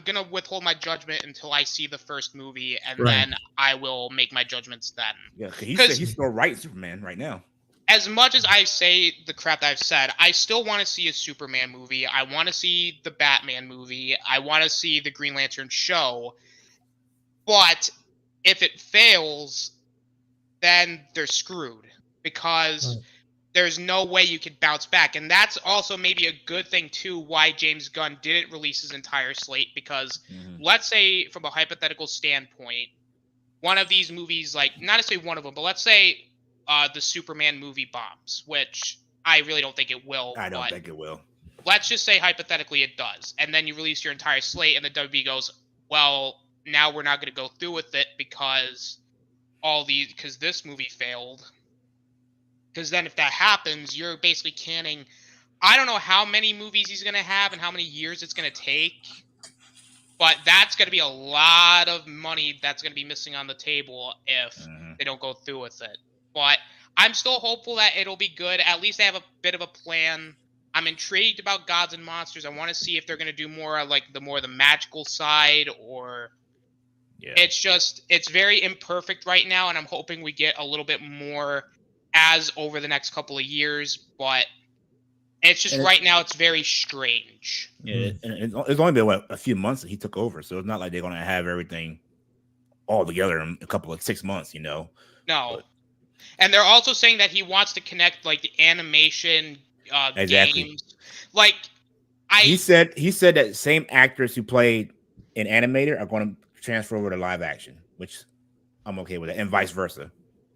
gonna withhold my judgment until I see the first movie, and then I will make my judgments then. Yeah, because he's still right Superman right now. As much as I say the crap that I've said, I still want to see a Superman movie. I want to see the Batman movie. I want to see the Green Lantern show. But if it fails, then they're screwed because there's no way you could bounce back. And that's also maybe a good thing, too, why James Gunn didn't release his entire slate. Because let's say, from a hypothetical standpoint, one of these movies, like, not necessarily one of them, but let's say the Superman movie bombs, which I really don't think it will. I don't think it will. Let's just say, hypothetically, it does. And then you release your entire slate, and the WB goes, well, now we're not going to go through with it because this movie failed. Because then if that happens, you're basically canning. I don't know how many movies he's going to have and how many years it's going to take. But that's going to be a lot of money that's going to be missing on the table if they don't go through with it. But I'm still hopeful that it'll be good. At least they have a bit of a plan. I'm intrigued about Gods and Monsters. I want to see if they're going to do more like the magical side or... Yeah. It's very imperfect right now, and I'm hoping we get a little bit more as over the next couple of years, but it's just right now it's very strange. Yeah, and it's only been a few months that he took over, so it's not like they're going to have everything all together in a couple of 6 months, No. But. And they're also saying that he wants to connect like the animation games. Like he said that same actors who played in animator are going to transfer over to live action, which I'm okay with it, and vice versa.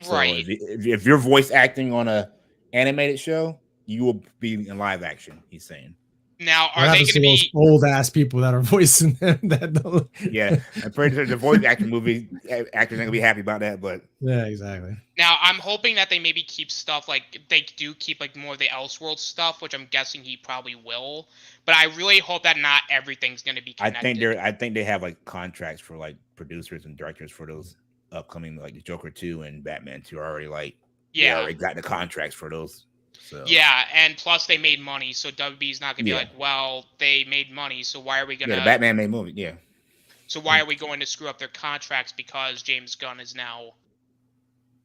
So Right. if you're voice acting on a animated show, you will be in live action. He's saying. Now, are they going to those be old ass people that are voicing them? That don't... Yeah, I'm pretty sure the voice acting movie actors ain't gonna be happy about that. But yeah, exactly. Now, I'm hoping that they maybe keep stuff like they do keep like more of the Elseworld stuff, which I'm guessing he probably will. But I really hope that not everything's going to be connected. I think they have like contracts for like producers and directors for those upcoming like Joker 2 and Batman 2 are already like they already got the contracts for those. So yeah, and plus they made money, so WB's not gonna be like, well, they made money, so why are we gonna? Yeah, the Batman made movie. Yeah. So why are we going to screw up their contracts because James Gunn is now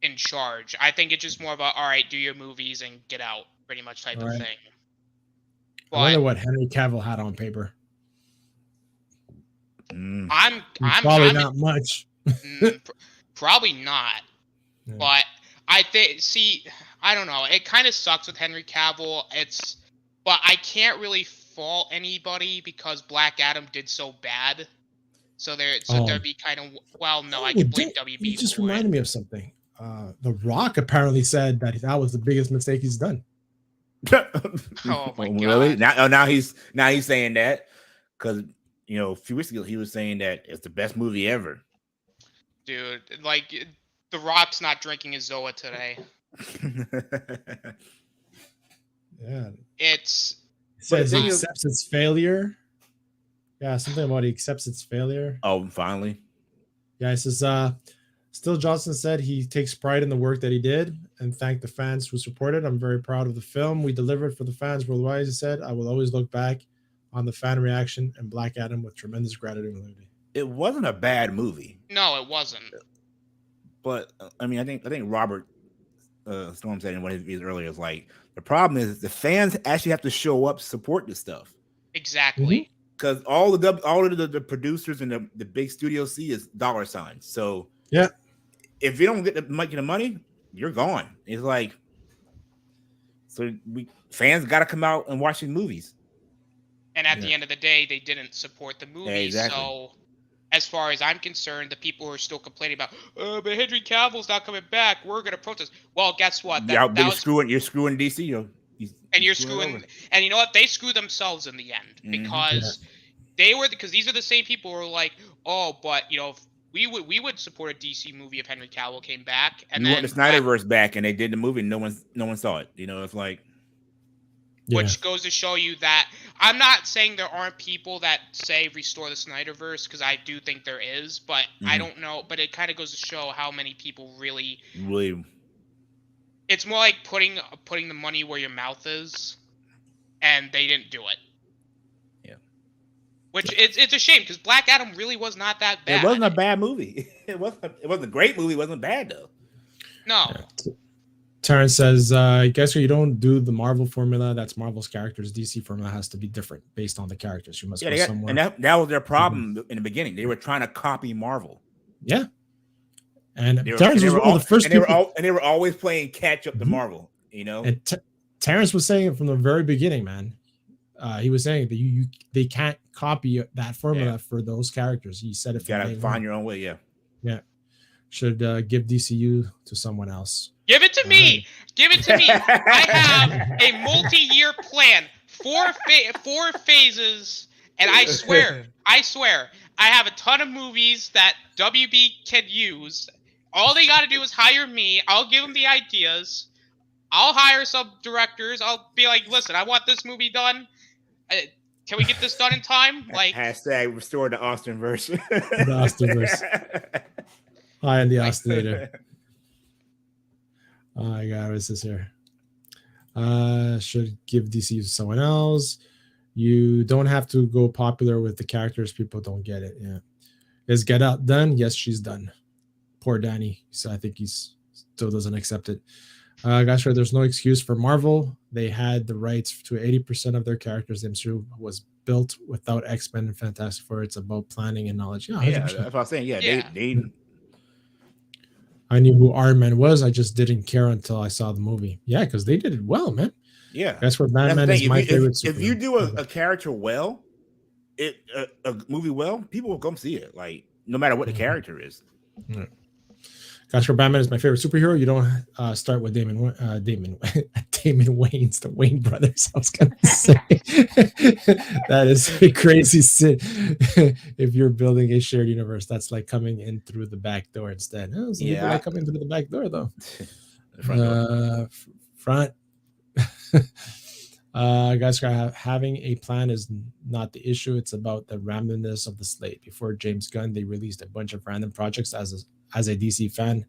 in charge? I think it's just more of a all right, do your movies and get out, pretty much type of thing. But I wonder what Henry Cavill had on paper. I'm probably not much. Probably not. Yeah. But I think, I don't know. It kind of sucks with Henry Cavill. But I can't really fault anybody because Black Adam did so bad. So there'd be kind of I can blame WB. You just reminded me of something. The Rock apparently said that was the biggest mistake he's done. Oh my god! Really? Now he's saying that because a few weeks ago he was saying that it's the best movie ever. Dude, like The Rock's not drinking his Zoa today. Yeah. It says he accepts its failure. Yeah, something about he accepts its failure. Oh, finally. Yeah, it says Still Johnson said he takes pride in the work that he did and thanked the fans who supported. I'm very proud of the film we delivered for the fans worldwide. He said, I will always look back on the fan reaction and Black Adam with tremendous gratitude and loyalty. It wasn't a bad movie. No, it wasn't. But I mean, I think Robert Storm said in one of his earlier is like the problem is the fans actually have to show up to support this stuff. Exactly. Because all of the producers and the big studios see is dollar signs. So yeah, if you don't get the money, you're gone. It's like fans got to come out and watch these movies. And at the end of the day, they didn't support the movie. Yeah, exactly. So as far as I'm concerned, the people who are still complaining about, but Henry Cavill's not coming back, we're going to protest. Well, guess what? You're screwing DC. You're screwing, and you know what? They screw themselves in the end because because these are the same people who are like, oh, but we would support a DC movie if Henry Cavill came back. And you want the Snyderverse back, and they did the movie, and no one saw it. It's like. Which goes to show you that I'm not saying there aren't people that say restore the Snyderverse, because I do think there is, but I don't know. But it kind of goes to show how many people really. It's more like putting the money where your mouth is, and they didn't do it. Yeah. Which it's a shame because Black Adam really was not that bad. It wasn't a bad movie. It wasn't a great movie. It wasn't bad though. No. Yeah. Terrence says, guess what? You don't do the Marvel formula. That's Marvel's characters. DC formula has to be different based on the characters. You must go somewhere. And that was their problem in the beginning. They were trying to copy Marvel. Yeah. And Terrence was one of the first people. And they were always playing catch up to Marvel, And Terrence was saying it from the very beginning, man. He was saying that they can't copy that formula for those characters. He said it. You gotta find your own way, Yeah. Should give DCU to someone else. Give it to me. Give it to me. I have a multi-year plan, 4 phases, and I swear, I have a ton of movies that WB can use. All they got to do is hire me. I'll give them the ideas. I'll hire some directors. I'll be like, listen, I want this movie done. Can we get this done in time? Like hashtag restore the Austin-verse. The Austin-verse. Hi, and the Ostinator. Oh my God, what's this here? Should give DC to someone else. You don't have to go popular with the characters. People don't get it. Yeah. Is Get Out done? Yes, she's done. Poor Danny. So I think he's still doesn't accept it. Guys, there's no excuse for Marvel. They had the rights to 80% of their characters. The MCU was built without X-Men and Fantastic Four. It's about planning and knowledge. Yeah, that's what I was saying. Yeah. I knew who Iron Man was. I just didn't care until I saw the movie. Yeah, because they did it well, man. Yeah. That's what Batman is my favorite. If you do a character well, a movie well, people will come see it. Like, no matter what the character is. Yeah. Gosh, Batman is my favorite superhero. You don't start with Damon Wayans, the Wayne brothers. I was gonna say that is a crazy sin. If you're building a shared universe, that's like coming in through the back door instead. Oh, some people like coming through the back door though. Front. Guys, having a plan is not the issue. It's about the randomness of the slate. Before James Gunn, they released a bunch of random projects. As a DC fan,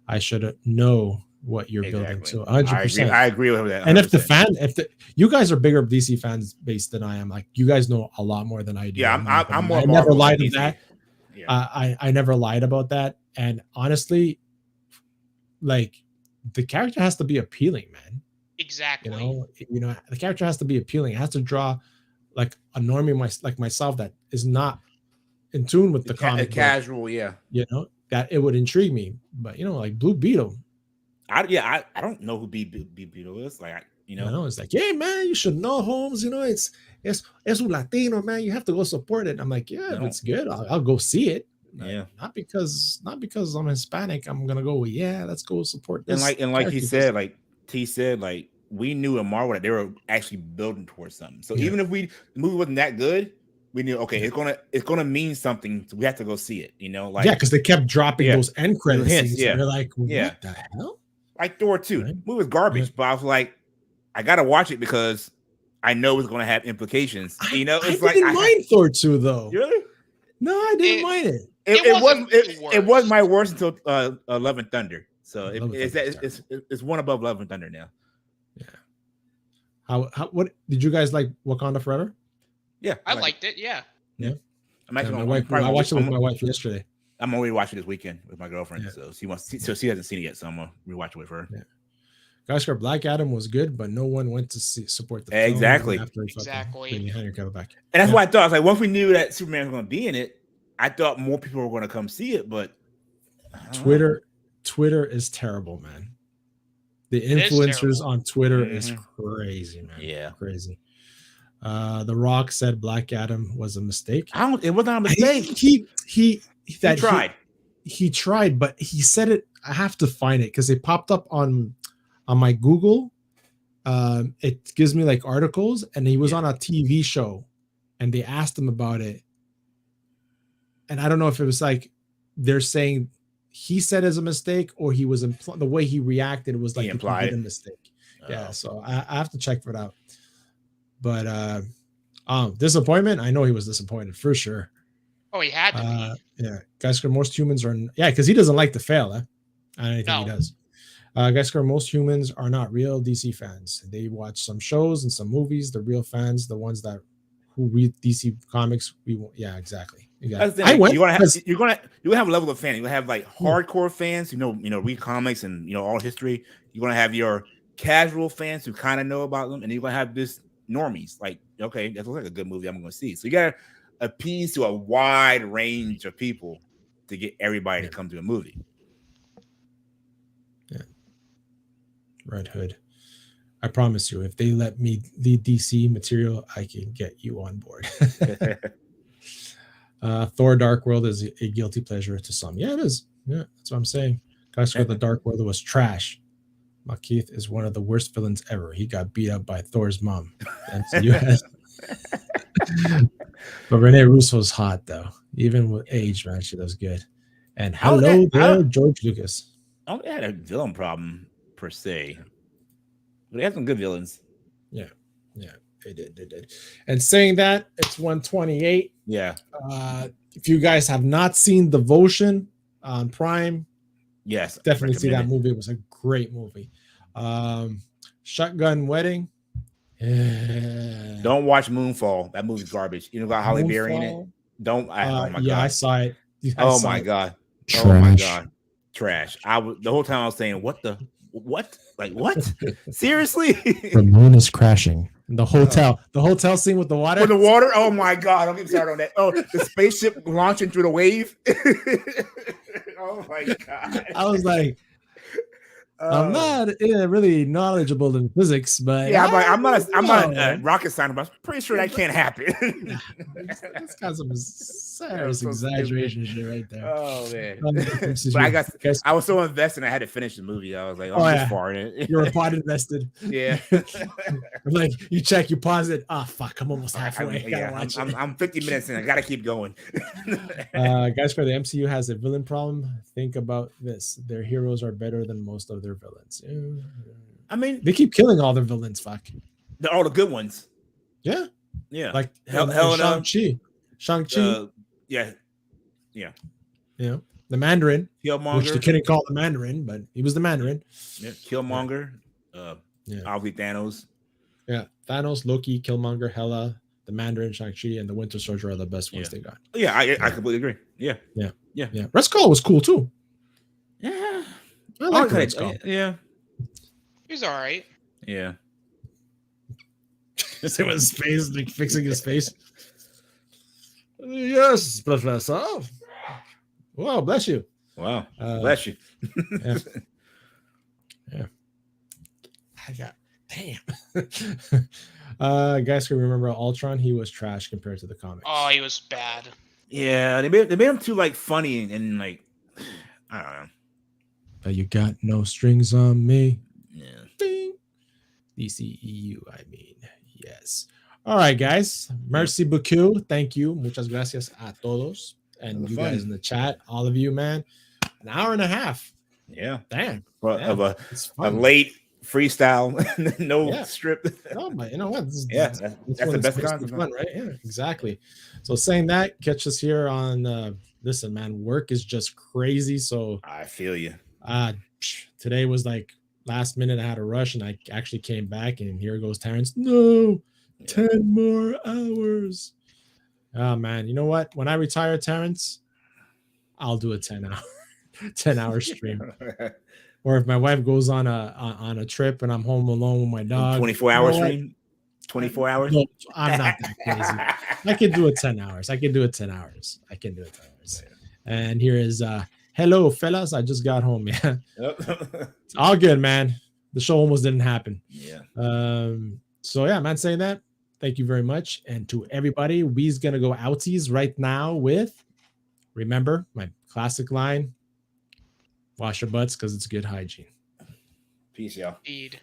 I should know what you're building. So 100%. I agree with that. 100%. And if you guys are bigger DC fans base than I am, like you guys know a lot more than I do. Yeah, I'm more. I never lied to that. Yeah. I never lied about that. And honestly, like the character has to be appealing, man. Exactly. You know, the character has to be appealing. It has to draw like a normie like myself that is not in tune with the comic. Casual, yeah. You know, that it would intrigue me. But you know, like Blue Beetle. I don't know who Blue Beetle is. Like, you know, it's like, hey man, you should know Holmes. You know, it's un Latino, man. You have to go support it. I'm like, yeah, if it's good, I'll go see it. Yeah, not because I'm Hispanic. I'm gonna go. Yeah, let's go support this. And like he said, like T said, like we knew in Marvel that they were actually building towards something. So even if the movie wasn't that good, we knew it's gonna mean something. So we have to go see it. You know, like because they kept dropping those end credits. Hints, and you're like, what the hell? Like Thor 2, movie was garbage, but I was like, I gotta watch it because I know it's gonna have implications. You know, it's I didn't mind Thor 2 though. Really? No, I didn't mind it. It was my worst until Love and Thunder. So it's one above Love and Thunder now. Yeah. What did you guys like Wakanda Forever? Yeah, I liked it. Yeah. I'm actually I watched it with my wife yesterday. I'm gonna rewatch it this weekend with my girlfriend. So she hasn't seen it yet, so I'm gonna rewatch it with her. Yeah. Guys, Black Adam was good, but no one went to support the film. Exactly. Back. And that's what I thought. I was like, once we knew that Superman was gonna be in it, I thought more people were gonna come see it, but Twitter is terrible, man. The influencers on Twitter is crazy, man. Yeah, crazy. The Rock said Black Adam was a mistake. It wasn't a mistake. He tried, but he said it. I have to find it because it popped up on my Google. It gives me like articles, and he was on a TV show, and they asked him about it. And I don't know if it was like they're saying he said as a mistake, or he was the way he reacted was like he implied a mistake. Yeah, so I have to check it out. But disappointment. I know he was disappointed for sure. Oh, he had to be. Yeah, guys, most humans are. Yeah, because he doesn't like to fail. Anything he does. Guys, most humans are not real DC fans. They watch some shows and some movies. The real fans, the ones who read DC comics. Yeah, exactly. You're gonna have a level of fan. You're gonna have like hardcore fans, read comics and all history. You're gonna have your casual fans who kind of know about them, and you're gonna have this normies. Like, okay, that looks like a good movie. I'm gonna see. So you gotta appease to a wide range of people to get everybody to come to a movie. Yeah. Red Hood. I promise you, if they let me lead DC material, I can get you on board. Thor Dark World is a guilty pleasure to some. Yeah, it is. Yeah, that's what I'm saying. Guys, the Dark World was trash. Malekith is one of the worst villains ever. He got beat up by Thor's mom. But Rene Russo's hot though. Even with age, man, she does good. And hello there, George Lucas. I don't think they had a villain problem per se. But they had some good villains. Yeah. They did. And saying that, it's 128. Yeah. If you guys have not seen Devotion on Prime, yes, definitely see that movie. It was a great movie. Shotgun Wedding. Don't watch Moonfall. That movie's garbage. You know about Halle Berry in it? Oh my god. I saw it. Oh my god. Trash. The whole time I was saying, what? Like what? Seriously? The moon is crashing. The hotel scene with the water. With the water? Oh my god! Don't get started on that. Oh, the spaceship launching through the wave. Oh my god! I was like, I'm not really knowledgeable in physics, but yeah, I'm not a rocket scientist, but I'm pretty sure that can't happen. That's got some serious exaggeration shit right there. Oh man! But I was so invested, I had to finish the movie. I was like, I'm this far in it. You're a part invested. Yeah. Like you check, you pause it. Oh fuck, I'm almost halfway. I'm 50 minutes in. I gotta keep going. Guys, for the MCU has a villain problem. Think about this: their heroes are better than most of their villains. I mean, they keep killing all their villains. Fuck. They're all the good ones. Yeah. Yeah. Like Shang-Chi. Shang-Chi. Yeah. You know, the Mandarin. Killmonger. Which they couldn't call the Mandarin, but he was the Mandarin. Yeah. Killmonger. Obviously Thanos. Yeah. Thanos, Loki, Killmonger, Hela, the Mandarin, Shang-Chi, and the Winter Soldier are the best ones they got. Yeah, I completely agree. Yeah. Red Skull was cool too. Yeah. I like Red Skull. Yeah. He was all right. Yeah. It was his face, like fixing his face. Yes, Professor. Wow, bless you. Wow, bless you. Yeah. I got damn. Guys can remember Ultron. He was trash compared to the comics. Oh, he was bad. Yeah, they made him too like funny and like I don't know. But you got no strings on me. Yeah. Ding. DCEU, I mean. Yes. All right, guys. Merci beaucoup. Thank you. Muchas gracias a todos. And you guys in the chat, all of you, man. An hour and a half. Yeah. Damn. Of a late freestyle, strip. No, but you know what? That's the best kind of fun, right? Yeah, exactly. So saying that, catch us here on listen, man, work is just crazy. So I feel you. Today was like last minute. I had a rush and I actually came back and here goes Terrence. No, 10 more hours. Oh man, you know what? When I retire, Terrence, I'll do a 10-hour stream. Or if my wife goes on a trip and I'm home alone with my dog, 24-hour stream. 24 hours. No, I'm not that crazy. I can do it 10 hours. And here is hello, fellas. I just got home, man. It's all good, man. The show almost didn't happen. Yeah. So yeah, man, saying that, thank you very much. And to everybody, we's gonna go outies right now with, remember my classic line, wash your butts because it's good hygiene. Peace, y'all. Indeed.